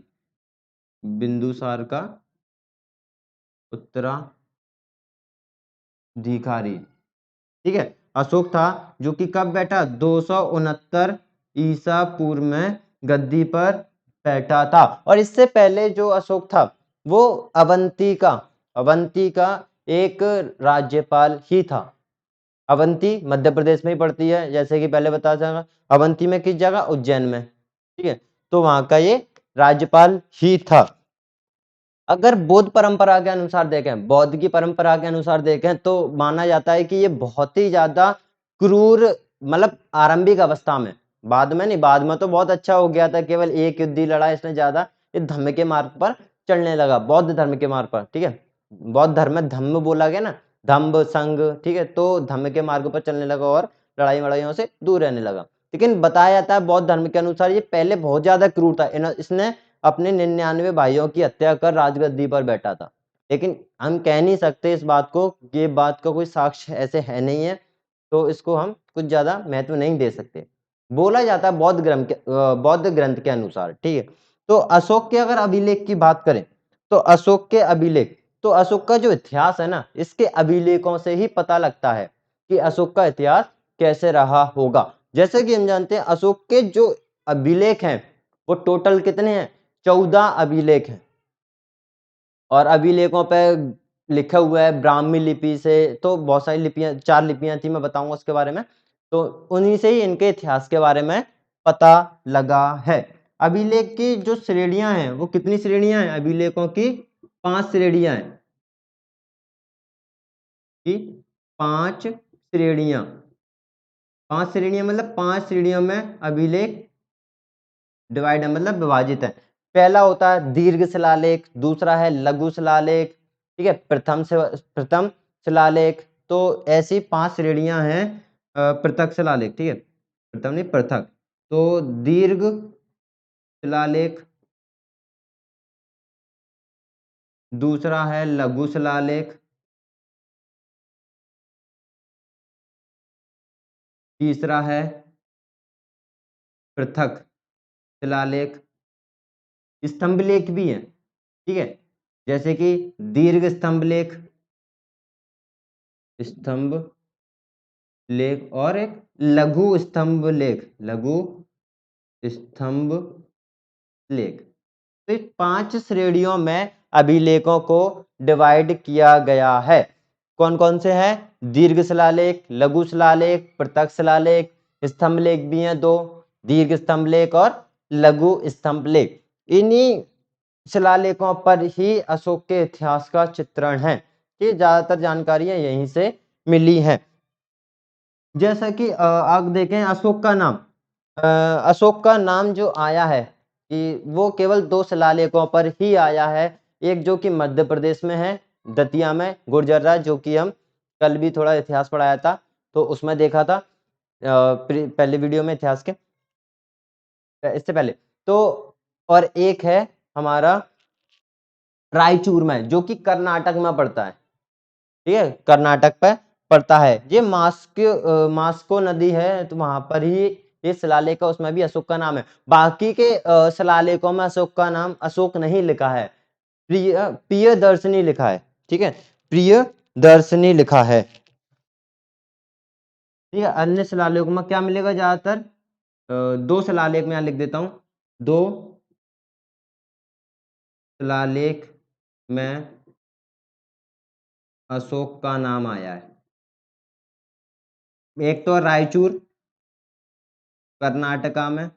Speaker 1: बिंदुसार का उत्तराधिकारी, ठीक है, अशोक था, जो कि कब बैठा? 269 ईसा पूर्व में गद्दी पर बैठा था। और इससे पहले जो अशोक था वो अवंती का एक राज्यपाल ही था। अवंती मध्य प्रदेश में ही पड़ती है, जैसे कि पहले बताया जाएगा। अवंती में किस जगह? उज्जैन में, ठीक है, तो वहां का ये राज्यपाल ही था। अगर बौद्ध परंपरा के अनुसार देखें, बौद्ध की परंपरा के अनुसार देखें, तो माना जाता है कि ये बहुत ही ज्यादा क्रूर, मतलब आरंभिक अवस्था में, बाद में नहीं, बाद में तो बहुत अच्छा हो गया था, केवल एक युद्ध ही लड़ा इसने ज्यादा। ये धम्म के मार्ग पर चलने लगा, बौद्ध धर्म के मार्ग पर, ठीक है, बौद्ध धर्म में धम्म बोला गया ना, धम्म संघ, ठीक है, तो धम्म के मार्ग पर चलने लगा और लड़ाई वड़ाइयों से दूर रहने लगा। लेकिन बताया जाता है बौद्ध धर्म के अनुसार ये पहले बहुत ज्यादा क्रूर था। इसने अपने 99 भाइयों की हत्या कर राजगद्दी पर बैठा था। लेकिन हम कह नहीं सकते इस बात को, ये बात का कोई साक्ष्य ऐसे है नहीं है, तो इसको हम कुछ ज्यादा महत्व नहीं दे सकते। बोला जाता है बौद्ध ग्रंथ के अनुसार, ठीक है। तो अशोक के अगर अभिलेख की बात करें, तो अशोक के अभिलेख, तो अशोक का जो इतिहास है ना, इसके अभिलेखों से ही पता लगता है कि अशोक का इतिहास कैसे रहा होगा। जैसे कि हम जानते हैं अशोक के जो अभिलेख हैं वो टोटल कितने हैं? 14 अभिलेख हैं। और अभिलेखों पे लिखा हुआ है ब्राह्मी लिपि से, तो बहुत सारी लिपियां, 4 लिपियां थी, मैं बताऊंगा उसके बारे में। तो उन्हीं से ही इनके इतिहास के बारे में पता लगा है। अभिलेख की जो श्रेणियां हैं वो कितनी श्रेणियां हैं? अभिलेखों की 5 श्रेणियां हैं, कि 5 श्रेणियां, 5 श्रेणियां मतलब 5 श्रेणियों में अभिलेख डिवाइड है, मतलब विभाजित है। पहला होता है दीर्घ शिलालेख, दूसरा है लघु शिलालेख, ठीक है, प्रथम शिलालेख। तो ऐसी 5 श्रेणियां हैं। पृथक शिलालेख, ठीक है, प्रथम नहीं, पृथक। तो दीर्घ शिलालेख, दूसरा है लघु शिलालेख, तीसरा है पृथक शिलालेख। स्तंभ लेख भी है, ठीक है, जैसे कि दीर्घ स्तंभ लेख, स्तंभ लेख, और एक लघु स्तंभ लेख, लघु स्तंभ लेख। तो इस 5 श्रेणियों में अभिलेखों को डिवाइड किया गया है। कौन कौन से हैं? दीर्घ शिलालेख, लघु शिलालेख, पृथक शिलालेख, स्तंभ लेख भी हैं 2, दीर्घ स्तंभ लेख और लघु स्तंभ लेख। इन्हीं शिलालेखों पर ही अशोक के इतिहास का चित्रण है। ये ज्यादातर जानकारियां यहीं से मिली हैं। जैसा कि आप देखें अशोक का नाम, अशोक का नाम जो आया है कि वो केवल 2 शिलालेखों पर ही आया है। एक जो कि मध्य प्रदेश में है, दतिया में गुर्जर्रा, जो कि हम कल भी थोड़ा इतिहास पढ़ाया था, तो उसमें देखा था पहले वीडियो में इतिहास के इससे पहले। तो और एक है हमारा रायचूर में, जो कि कर्नाटक में पड़ता है। ठीक है, कर्नाटक पे पड़ता है। ये मास्को नदी है, तो वहां पर ही ये शिलालेख है, उसमें भी अशोक का नाम है। बाकी के शिलालेखों में अशोक का नाम अशोक नहीं लिखा है, प्रियदर्शनी लिखा है। ठीक है, प्रियदर्शनी लिखा है। ठीक है, अन्य शिलालेखों में क्या मिलेगा ज्यादातर? 2 शिलालेख में यहाँ लिख देता हूं, 2 शिलालेख में अशोक का नाम आया है। एक तो रायचूर कर्नाटका में,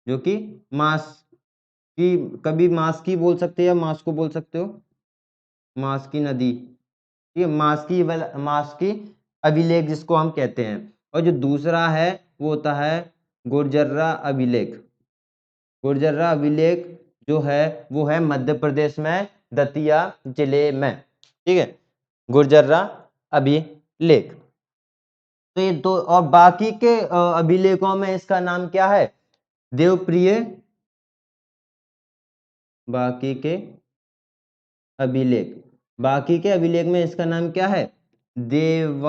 Speaker 1: जो कि मास की, कभी मास की बोल सकते हो या मास को बोल सकते हो, मास की नदी। ये मास की अभिलेख जिसको हम कहते हैं। और जो दूसरा है वो होता है गुर्जर्रा अभिलेख। गुर्जर्रा अभिलेख जो है वो है मध्य प्रदेश में दतिया जिले में। ठीक है, गुर्जर्रा अभिलेख। तो ये दो, और बाकी के अभिलेखों में इसका नाम क्या है? देवप्रिय। बाकी के अभिलेख, बाकी के अभिलेख में इसका नाम क्या है? देवानापिय,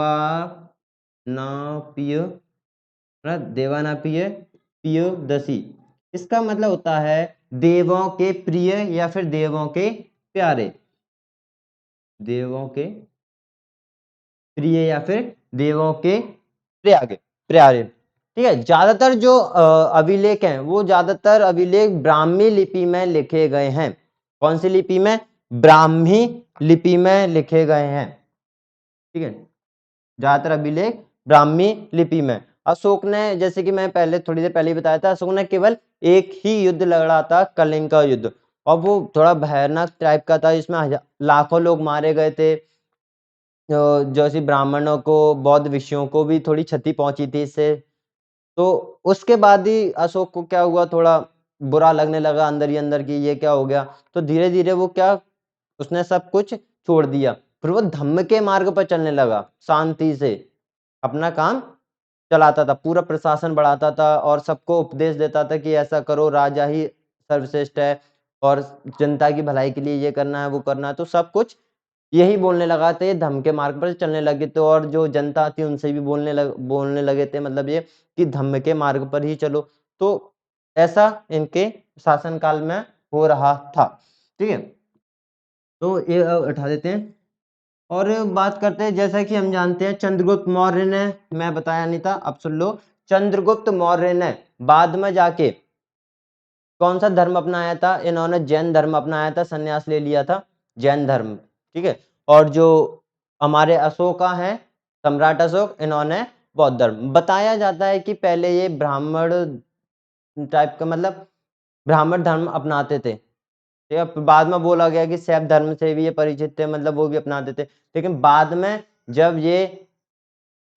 Speaker 1: देवानापिय पियदसी। इसका मतलब होता है देवों के प्रिय या फिर देवों के प्यारे, देवों के प्रिय या फिर देवों के प्यारे प्यारे। ठीक है, ज्यादातर जो अभिलेख हैं वो ज्यादातर अभिलेख ब्राह्मी लिपि में लिखे गए हैं। कौन सी लिपि में? ब्राह्मी लिपि में लिखे गए हैं। ठीक है, ज्यादातर अभिलेख ब्राह्मी लिपि में। अशोक ने, जैसे कि मैं पहले थोड़ी देर पहले ही बताया था, अशोक ने केवल एक ही युद्ध लड़ा था, कलिंग का युद्ध, और वो थोड़ा भयानक टाइप का था, जिसमें लाखों लोग मारे गए थे। जैसे ब्राह्मणों को, बौद्ध विषयों को भी थोड़ी क्षति पहुंची थी इससे। तो उसके बाद ही अशोक को क्या हुआ, थोड़ा बुरा लगने लगा अंदर ही अंदर की ये क्या हो गया। तो धीरे धीरे वो क्या, उसने सब कुछ छोड़ दिया, फिर वो धम्म के मार्ग पर चलने लगा, शांति से अपना काम चलाता था, पूरा प्रशासन बढ़ाता था और सबको उपदेश देता था कि ऐसा करो, राजा ही सर्वश्रेष्ठ है और जनता की भलाई के लिए ये करना है वो करना है। तो सब कुछ यही बोलने लगा थे, धम्म के मार्ग पर चलने लगे थे, और जो जनता थी उनसे भी बोलने लगे थे, मतलब ये कि धम्म के मार्ग पर ही चलो। तो ऐसा इनके शासन काल में हो रहा था। ठीक है, तो ये उठा देते हैं और बात करते हैं। जैसा कि हम जानते हैं चंद्रगुप्त मौर्य ने, मैं बताया नहीं था, अब सुन लो। चंद्रगुप्त मौर्य ने बाद में जाके कौन सा धर्म अपनाया था? इन्होंने जैन धर्म अपनाया था, संन्यास ले लिया था, जैन धर्म। ठीक है, और जो हमारे अशोका हैं, सम्राट अशोक, इन्होंने बौद्ध धर्म। बताया जाता है कि पहले ये ब्राह्मण टाइप का, मतलब ब्राह्मण धर्म अपनाते थे। ठीक है, बाद में बोला गया कि शैव धर्म से भी ये परिचित थे, मतलब वो भी अपनाते थे। लेकिन बाद में जब ये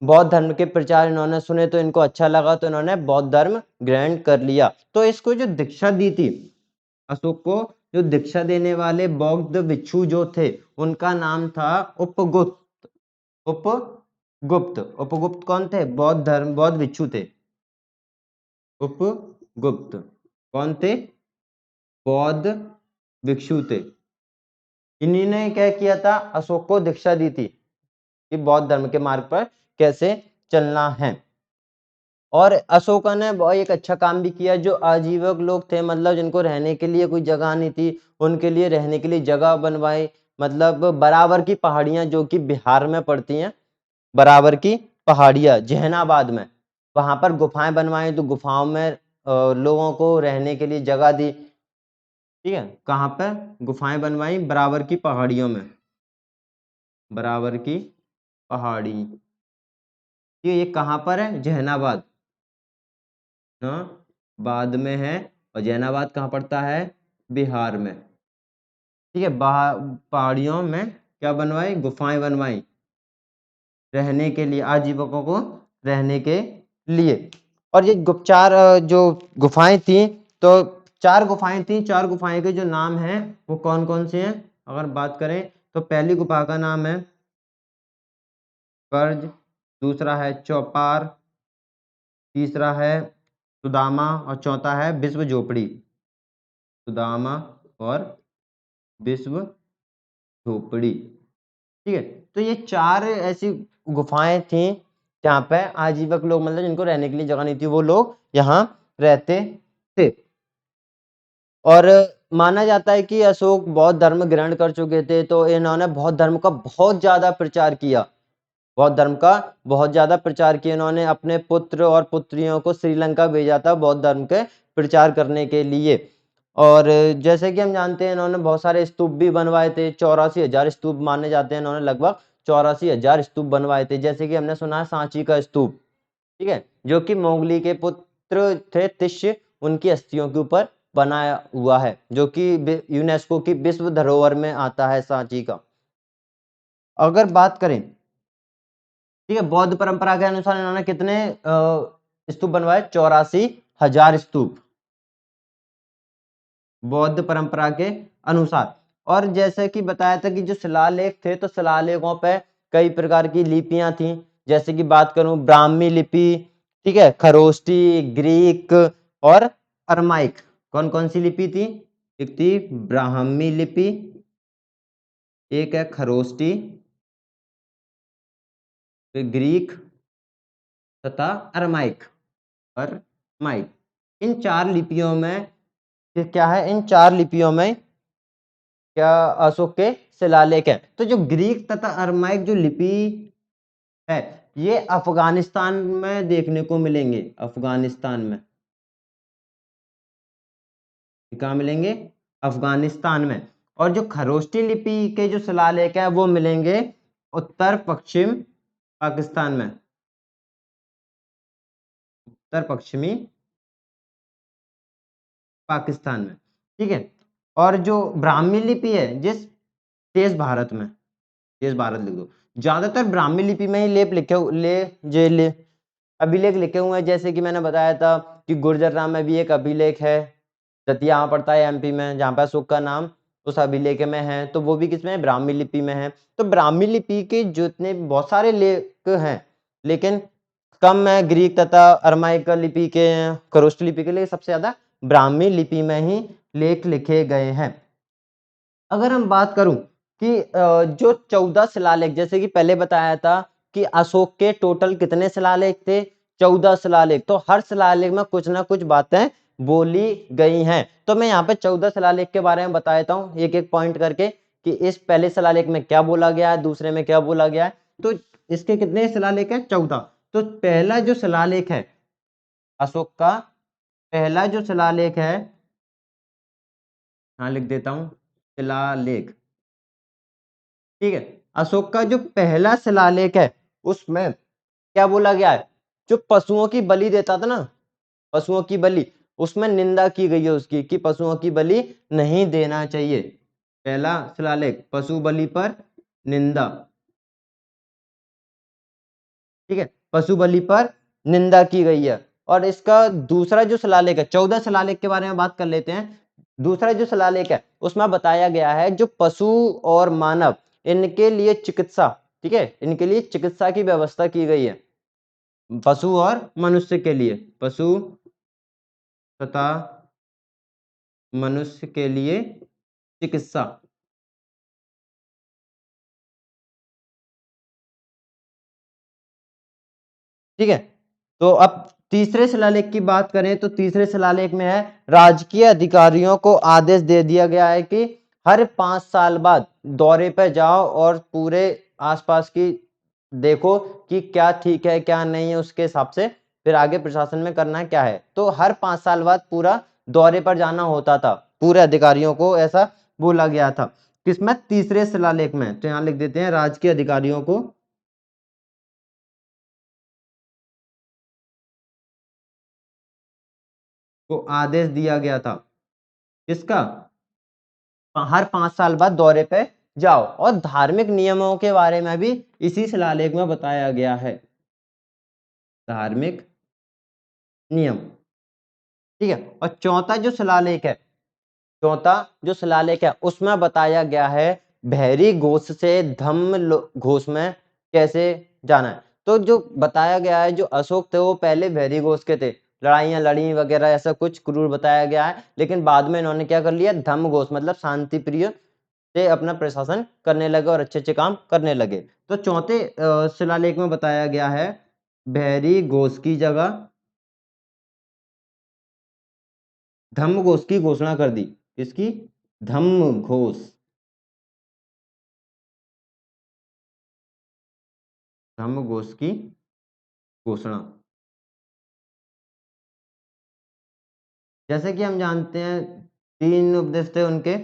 Speaker 1: बौद्ध धर्म के प्रचार इन्होंने सुने तो इनको अच्छा लगा, तो इन्होंने बौद्ध धर्म ग्रहण कर लिया। तो इसको जो दीक्षा दी थी अशोक को, जो दीक्षा देने वाले बौद्ध भिक्षु जो थे, उनका नाम था उपगुप्त। उपगुप्त, उपगुप्त कौन थे? बौद्ध भिक्षु थे। उपगुप्त कौन थे? बौद्ध भिक्षु थे। इन्हीं ने क्या किया था? अशोक को दीक्षा दी थी कि बौद्ध धर्म के मार्ग पर कैसे चलना है। और अशोका ने एक अच्छा काम भी किया। जो आजीवक लोग थे, मतलब जिनको रहने के लिए कोई जगह नहीं थी, उनके लिए रहने के लिए जगह बनवाई। मतलब बराबर की पहाड़ियां जो कि बिहार में पड़ती हैं, बराबर की पहाड़ियां जहानाबाद में, वहां पर गुफाएं बनवाई, तो गुफाओं में लोगों को रहने के लिए जगह दी। ठीक है, कहाँ पर गुफाएं बनवाई? बराबर की पहाड़ियों में, बराबर की पहाड़ी। ये कहाँ पर है? जहानाबाद, हाँ, बाद में है। और जैनाबाद कहाँ पड़ता है? बिहार में। ठीक है, पहाड़ियों में क्या बनवाई? गुफाएं बनवाई। रहने के लिए, आजीविकों को रहने के लिए। और ये चार जो गुफाएं थी, तो चार गुफाएं थी, चार गुफाएं के जो नाम हैं वो कौन कौन से हैं अगर बात करें, तो पहली गुफा का नाम है कर्ज, दूसरा है चौपार, तीसरा है सुदामा और चौथा है विश्व झोपड़ी। सुदामा और विश्व झोपड़ी। ठीक है, तो ये चार ऐसी गुफाएं थी जहाँ पे आजीविक लोग, मतलब जिनको रहने के लिए जगह नहीं थी, वो लोग यहाँ रहते थे। और माना जाता है कि अशोक बौद्ध धर्म ग्रहण कर चुके थे, तो इन्होंने बौद्ध धर्म का बहुत ज्यादा प्रचार किया। बौद्ध धर्म का बहुत ज्यादा प्रचार किया इन्होंने, अपने पुत्र और पुत्रियों को श्रीलंका भेजा था बौद्ध धर्म के प्रचार करने के लिए। और जैसे कि हम जानते हैं इन्होंने बहुत सारे स्तूप भी बनवाए थे, 84,000 स्तूप माने जाते हैं, इन्होंने लगभग 84,000 स्तूप बनवाए थे। जैसे कि हमने सुना है सांची का स्तूप, ठीक है, जो कि मोगली के पुत्र थे तिष्य, उनकी अस्थियों के ऊपर बनाया हुआ है, जो कि यूनेस्को की विश्व धरोहर में आता है सांची का। अगर बात करें, ठीक है, बौद्ध परंपरा के अनुसार इन्होंने कितने स्तूप बनवाए? 84,000 स्तूप बौद्ध परंपरा के अनुसार। और जैसे कि बताया था कि जो शिलालेख थे, तो शिलालेखों पे कई प्रकार की लिपियां थी। जैसे कि बात करूं, ब्राह्मी लिपि, ठीक है, खरोष्टी, ग्रीक और अरमाइक। कौन कौन सी लिपि थी? एक थी ब्राह्मी लिपि, एक है खरोष्टी, फिर ग्रीक तथा अरमाइक। अरमाइक, इन चार लिपियों में क्या है? इन चार लिपियों में क्या अशोक के शिलालेख है? तो जो ग्रीक तथा अरमाइक जो लिपि है, ये अफगानिस्तान में देखने को मिलेंगे। अफगानिस्तान में, कहाँ मिलेंगे? अफगानिस्तान में। और जो खरोष्टी लिपि के जो शिलालेख है वो मिलेंगे उत्तर पश्चिम पाकिस्तान में, उत्तर पश्चिमी पाकिस्तान में, ठीक है। और जो ब्राह्मी लिपि है, जिस देश भारत में, देश भारत लिख दो, ज्यादातर ब्राह्मी लिपि में ही लेप लिखे ले अभिलेख लिखे हुए हैं। जैसे कि मैंने बताया था कि गुर्जरनाम में भी एक अभिलेख है, दतिया पड़ता है एमपी में, जहाँ पे अशोक का नाम उस अभिलेख में है, तो वो भी किसमें है? ब्राह्मी लिपि में है। तो ब्राह्मी लिपि के जितने बहुत सारे लेख हैं, लेकिन कम है ग्रीक तथा अरमाइक लिपि के, खरोष्ट लिपि के लिए सबसे ज्यादा ब्राह्मी लिपि में ही लेख लिखे गए हैं। अगर हम बात करूं कि जो 14 शिलालेख, जैसे कि पहले बताया था कि अशोक के टोटल कितने शिलालेख थे? 14 शिलालेख। तो हर शिलालेख में कुछ ना कुछ बातें बोली गई हैं। तो मैं यहाँ पे 14 शिलालेख के बारे में बता देता हूँ एक एक पॉइंट करके, कि इस पहले शिलालेख में क्या बोला गया है, दूसरे में क्या बोला गया है। तो इसके कितने शिलालेख हैं? 14। तो पहला जो शिलालेख है अशोक का, पहला जो शिलालेख है, हाँ लिख देता हूं, शिलालेख, ठीक है। अशोक का जो पहला शिलालेख है उसमें क्या बोला गया है? जो पशुओं की बलि देता था ना, पशुओं की बलि, उसमें निंदा की गई है उसकी, कि पशुओं की बलि नहीं देना चाहिए। पहला शिलालेख, पशु बलि पर निंदा, ठीक है, पशु बलि पर निंदा की गई है। और इसका दूसरा जो शिलालेख है, 14 शिलालेख के बारे में बात कर लेते हैं। दूसरा जो शिलालेख है उसमें बताया गया है जो पशु और मानव, इनके लिए चिकित्सा, ठीक है, इनके लिए चिकित्सा की व्यवस्था की गई है। पशु और मनुष्य के लिए, पशु तथा मनुष्य के लिए चिकित्सा, ठीक है। तो अब तीसरे शिलालेख की बात करें, तो तीसरे शिलालेख में है राजकीय अधिकारियों को आदेश दे दिया गया है कि हर 5 साल बाद दौरे पर जाओ और पूरे आसपास की देखो कि क्या ठीक है क्या नहीं है, उसके हिसाब से फिर आगे प्रशासन में करना क्या है। तो हर 5 साल बाद पूरा दौरे पर जाना होता था, पूरे अधिकारियों को ऐसा बोला गया था। किसमें? तीसरे शिलालेख में। तो यहाँ लिख देते हैं राजकीय अधिकारियों को आदेश दिया गया था। किसका? हर 5 साल बाद दौरे पे जाओ। और धार्मिक नियमों के बारे में भी इसी शिलालेख में बताया गया है, धार्मिक नियम। ठीक है। और चौथा जो शिलालेख है उसमें बताया गया है बहरी घोष से धम्म घोष में कैसे जाना है। तो जो बताया गया है, जो अशोक थे वो पहले बहरी घोष के थे, लड़ाइयां लड़ी वगैरह ऐसा कुछ क्रूर बताया गया है, लेकिन बाद में इन्होंने क्या कर लिया, धम्म घोष मतलब शांति प्रिय से अपना प्रशासन करने लगे और अच्छे अच्छे काम करने लगे। तो चौथे शिलालेख में बताया गया है बहरी घोष की जगह धम्म घोष की घोषणा कर दी। किसकी? धम्म घोष, धम्म घोष की घोषणा। जैसे कि हम जानते हैं 3 उपदेश थे उनके,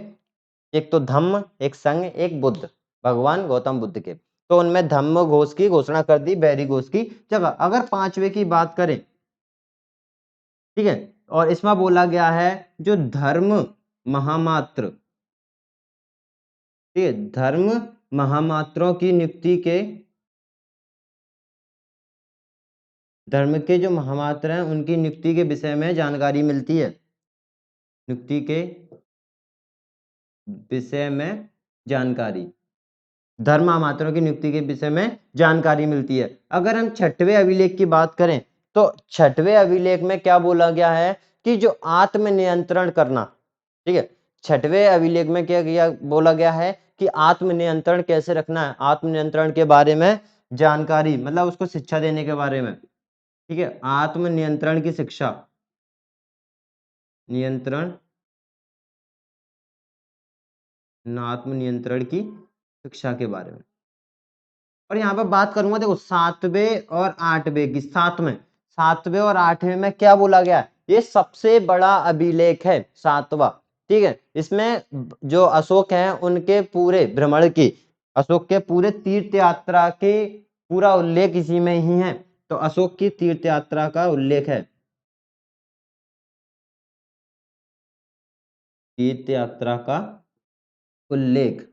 Speaker 1: एक तो धम्म, एक संघ, एक बुद्ध, भगवान गौतम बुद्ध के। तो उनमें धम्म घोष की घोषणा कर दी बहरी घोष की जगह। अगर 5वें की बात करें, ठीक है, और इसमें बोला गया है जो धर्म महामात्र, ठीक है, धर्म महामात्रों की नियुक्ति के, धर्म के जो महामात्र हैं उनकी नियुक्ति के विषय में जानकारी मिलती है, नियुक्ति के विषय में जानकारी, धर्म महामात्रों की नियुक्ति के विषय में जानकारी मिलती है। अगर हम 6वें अभिलेख की बात करें तो 6वें अभिलेख में क्या बोला गया है कि जो आत्मनियंत्रण करना, ठीक है, 6वें अभिलेख में क्या किया बोला गया है कि आत्मनियंत्रण कैसे रखना है, आत्मनियंत्रण के बारे में जानकारी, मतलब उसको शिक्षा देने के बारे में, ठीक है, आत्मनियंत्रण की शिक्षा, नियंत्रण, आत्मनियंत्रण की शिक्षा के बारे में। और यहाँ पर बात करूंगा, देखो 7वें और 8वें की, 7वें और 8वें में क्या बोला गया है, ये सबसे बड़ा अभिलेख है 7वां, ठीक है। इसमें जो अशोक हैं उनके पूरे भ्रमण की, अशोक के पूरे तीर्थ यात्रा के पूरा उल्लेख इसी में ही है। तो अशोक की तीर्थ यात्रा का उल्लेख है, तीर्थ यात्रा का उल्लेख।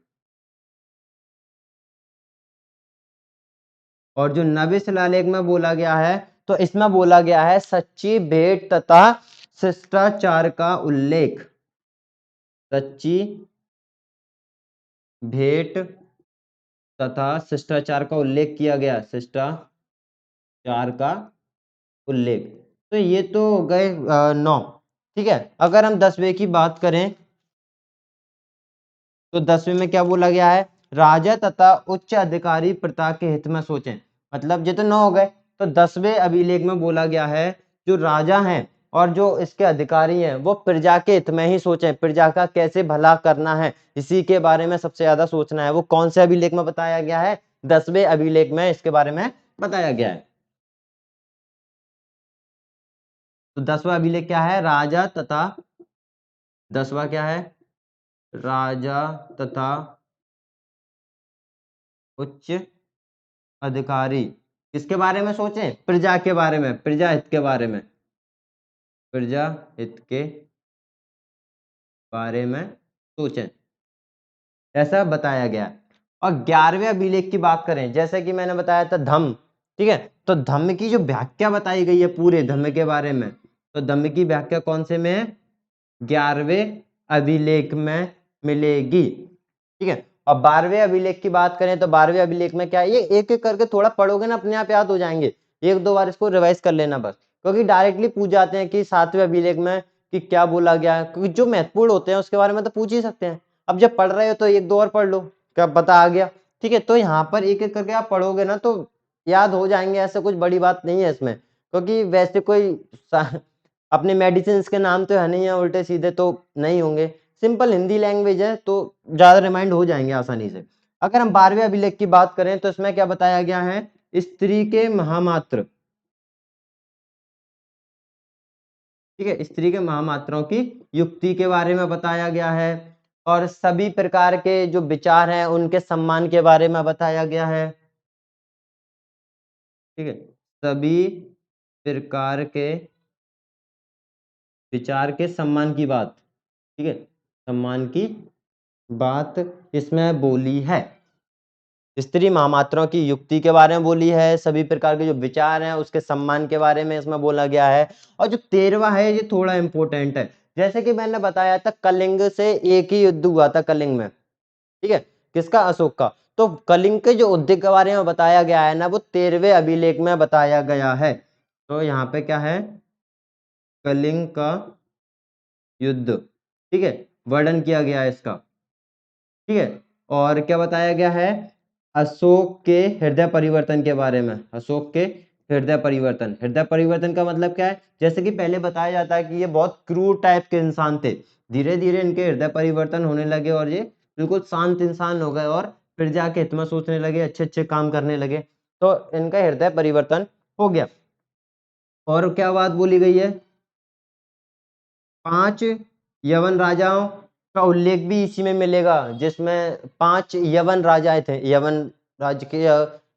Speaker 1: और जो नवे शिलालेख में बोला गया है, तो इसमें बोला गया है सच्ची भेंट तथा शिष्टाचार का उल्लेख, सच्ची भेंट तथा शिष्टाचार का उल्लेख किया गया, शिष्टाचार का उल्लेख। तो ये तो गए 9, ठीक है। अगर हम 10वें की बात करें तो 10वें में क्या बोला गया है, राजा तथा उच्च अधिकारी प्रजा के हित में सोचें। मतलब ये तो 9 हो गए। तो 10वें अभिलेख में बोला गया है जो राजा हैं और जो इसके अधिकारी हैं वो प्रजा के हित में ही सोचें, प्रजा का कैसे भला करना है इसी के बारे में सबसे ज्यादा सोचना है। वो कौन से अभिलेख में बताया गया है, 10वें अभिलेख में इसके बारे में बताया गया है। तो 10वां अभिलेख क्या है, राजा तथा, 10वां क्या है, राजा तथा उच्च अधिकारी किसके बारे में सोचें, प्रजा के बारे में, प्रजा हित के बारे में, प्रजा हित के बारे में सोचें, ऐसा बताया गया है। और 11वें अभिलेख की बात करें, जैसे कि मैंने बताया था धम्म, ठीक है, तो धम्म की जो व्याख्या बताई गई है पूरे धम्म के बारे में, तो धम्म की व्याख्या कौन से में है, 11वें अभिलेख में मिलेगी, ठीक है। और 12वें अभिलेख की बात करें तो 12वें अभिलेख में क्या है, ये एक एक करके थोड़ा पढ़ोगे ना अपने आप याद हो जाएंगे, एक दो बार इसको रिवाइज कर लेना बस, क्योंकि डायरेक्टली पूछ जाते हैं कि 7वें अभिलेख में कि क्या बोला गया है, क्योंकि जो महत्वपूर्ण होते हैं उसके बारे में तो पूछ ही सकते हैं। अब जब पढ़ रहे हो तो एक दो और पढ़ लो, क्या पता आ गया, ठीक है। तो यहाँ पर एक एक करके आप पढ़ोगे ना तो याद हो जाएंगे, ऐसा कुछ बड़ी बात नहीं है इसमें, क्योंकि वैसे कोई अपने मेडिसिन के नाम तो है नहीं है, उल्टे सीधे तो नहीं होंगे, सिंपल हिंदी लैंग्वेज है तो ज्यादा रिमाइंड हो जाएंगे आसानी से। अगर हम 12वें अभिलेख की बात करें तो इसमें क्या बताया गया है, स्त्री के महामात्र, ठीक है, स्त्री के महामात्रों की युक्ति के बारे में बताया गया है। और सभी प्रकार के जो विचार हैं उनके सम्मान के बारे में बताया गया है, ठीक है, सभी प्रकार के विचार के सम्मान की बात, ठीक है, सम्मान की बात इसमें बोली है। स्त्री महामात्राओं की युक्ति के बारे में बोली है, सभी प्रकार के जो विचार हैं उसके सम्मान के बारे में इसमें बोला गया है। और जो 13वां है ये थोड़ा इंपॉर्टेंट है। जैसे कि मैंने बताया था कलिंग से एक ही युद्ध हुआ था कलिंग में, ठीक है, किसका? अशोक का। तो कलिंग के जो युद्ध के बारे में बताया गया है ना, वो 13वें अभिलेख में बताया गया है। तो यहाँ पे क्या है? कलिंग का युद्ध, ठीक है, वर्णन किया गया है इसका, ठीक है। और क्या बताया गया है? अशोक के हृदय परिवर्तन के बारे में। अशोक के हृदय परिवर्तन, हृदय परिवर्तन का मतलब क्या है? जैसे कि पहले बताया जाता है कि ये बहुत क्रूर टाइप के इंसान थे, धीरे धीरे इनके हृदय परिवर्तन होने लगे और ये बिल्कुल शांत इंसान हो गए और फिर जाके हित में सोचने लगे, अच्छे अच्छे काम करने लगे, तो इनका हृदय परिवर्तन हो गया। और क्या बात बोली गई है? 5 यवन राजाओं का उल्लेख भी इसी में मिलेगा, जिसमें 5 यवन राजाएं थे, यवन राज्य के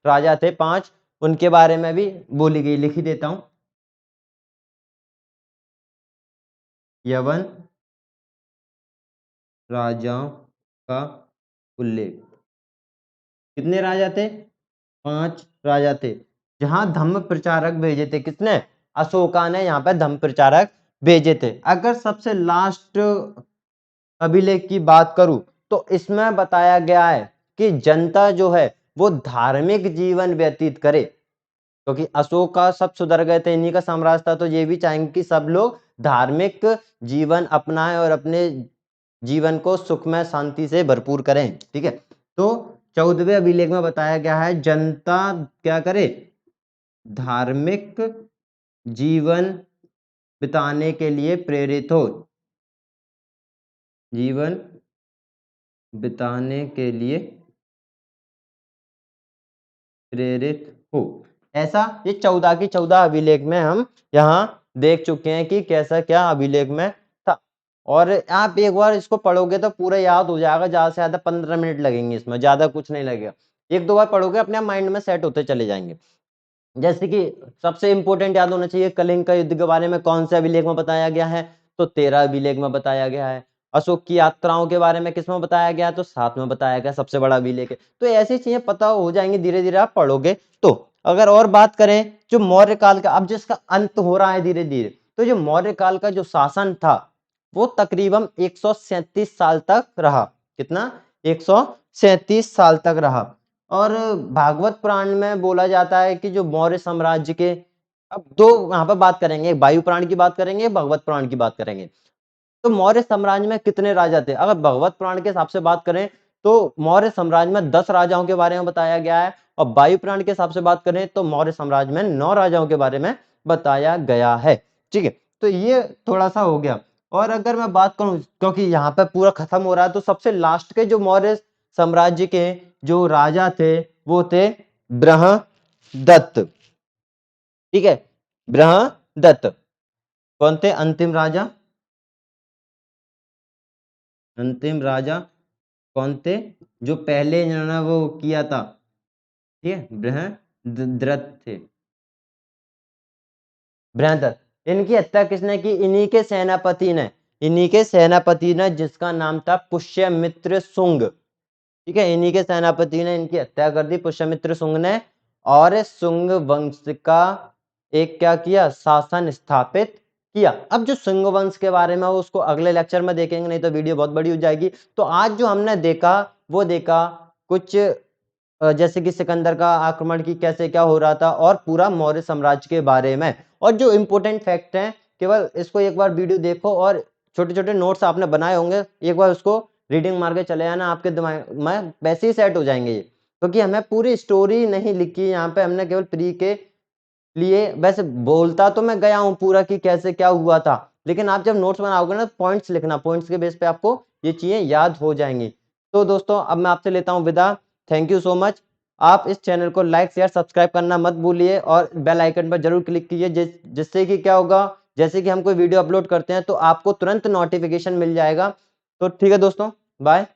Speaker 1: राजा थे 5, उनके बारे में भी बोली गई। लिख ही देता हूं, यवन राजाओं का उल्लेख। कितने राजा थे? 5 राजा थे, जहां धम्म प्रचारक भेजे थे। किसने? अशोका ने यहाँ पे धम्म प्रचारक भेजे थे। अगर सबसे लास्ट अभिलेख की बात करूं तो इसमें बताया गया है कि जनता जो है वो धार्मिक जीवन व्यतीत करे, क्योंकि अशोक का सब सुधर गए थे, इन्हीं का साम्राज्य था, तो ये भी चाहेंगे कि सब लोग धार्मिक जीवन अपनाएं और अपने जीवन को सुखमय शांति से भरपूर करें, ठीक है। तो 14वें अभिलेख में बताया गया है जनता क्या करे? धार्मिक जीवन बिताने के लिए प्रेरित हो, जीवन बिताने के लिए प्रेरित हो। ऐसा ये 14 की 14 अभिलेख में हम यहाँ देख चुके हैं कि कैसा क्या अभिलेख में था। और आप एक बार इसको पढ़ोगे तो पूरा याद हो जाएगा, ज्यादा से ज्यादा 15 मिनट लगेंगे, इसमें ज्यादा कुछ नहीं लगेगा। एक दो बार पढ़ोगे अपने माइंड में सेट होते चले जाएंगे। जैसे कि सबसे इंपॉर्टेंट याद होना चाहिए, कलिंग का युद्ध के बारे में कौन से अभिलेख में बताया गया है? तो 13 अभिलेख में बताया गया है। अशोक की यात्राओं के बारे में किसमें बताया गया? तो 7 में बताया गया, सबसे बड़ा अभिलेख है। तो ऐसी चीजें पता हो जाएंगी धीरे धीरे आप पढ़ोगे तो। अगर और बात करें जो मौर्य काल का, अब जिसका अंत हो रहा है धीरे धीरे, तो जो मौर्य काल का जो शासन था वो तकरीबन 137 साल तक रहा। कितना? 137 साल तक रहा। और भागवत पुराण में बोला जाता है कि जो मौर्य साम्राज्य के, अब दो यहाँ पर बात करेंगे, वायु पुराण की बात करेंगे, भगवत पुराण की बात करेंगे। तो मौर्य साम्राज्य में कितने राजा थे? अगर भगवत पुराण के हिसाब से बात करें तो मौर्य साम्राज्य में 10 राजाओं के बारे में बताया गया है, और वायु पुराण के हिसाब से बात करें तो मौर्य साम्राज्य में 9 राजाओं के बारे में बताया गया है, ठीक है। तो ये थोड़ा सा हो गया। और अगर मैं बात करूं, क्योंकि यहाँ पे पूरा खत्म हो रहा है, तो सबसे लास्ट के जो मौर्य साम्राज्य के जो राजा थे वो थे बृहदत्त, ठीक है, बृहदत्त। कौन थे अंतिम राजा? अंतिम राजा कौन थे? जो पहले इन्होंने वो किया था, ठीक है, बृहद्रथ थे, बृहद्रथ। इनकी हत्या किसने की? इन्हीं के सेनापति ने, इन्हीं के सेनापति ने, जिसका नाम था पुष्यमित्र शुंग, ठीक है, इन्हीं के सेनापति ने इनकी हत्या कर दी, पुष्यमित्र शुंग ने। और शुंग वंश का एक क्या किया? शासन स्थापित किया। अब जो शुंग वंश के बारे में उसको अगले लेक्चर में देखेंगे, नहीं तो वीडियो बहुत बड़ी हो जाएगी। तो आज जो हमने देखा वो देखा कुछ जैसे कि सिकंदर का आक्रमण की कैसे क्या हो रहा था, और पूरा मौर्य साम्राज्य के बारे में। और जो इंपॉर्टेंट फैक्ट हैं केवल इसको एक बार वीडियो देखो, और छोटे छोटे नोट्स आपने बनाए होंगे, एक बार उसको रीडिंग मार के चले आना, आपके दिमाग में वैसे ही सेट हो जाएंगे ये। क्योंकि हमें पूरी स्टोरी नहीं लिखी यहाँ पे, हमने केवल प्री के लिए, वैसे बोलता तो मैं गया हूँ पूरा कि कैसे क्या हुआ था, लेकिन आप जब नोट्स बनाओगे ना, पॉइंट्स लिखना, पॉइंट्स के बेस पे आपको ये चीजें याद हो जाएंगी। तो दोस्तों अब मैं आपसे लेता हूँ विदा। Thank you so much. आप इस चैनल को लाइक शेयर सब्सक्राइब करना मत भूलिए, और बेल आइकन पर जरूर क्लिक कीजिए, जिससे कि क्या होगा, जैसे कि हम कोई वीडियो अपलोड करते हैं तो आपको तुरंत नोटिफिकेशन मिल जाएगा। तो ठीक है दोस्तों, बाय।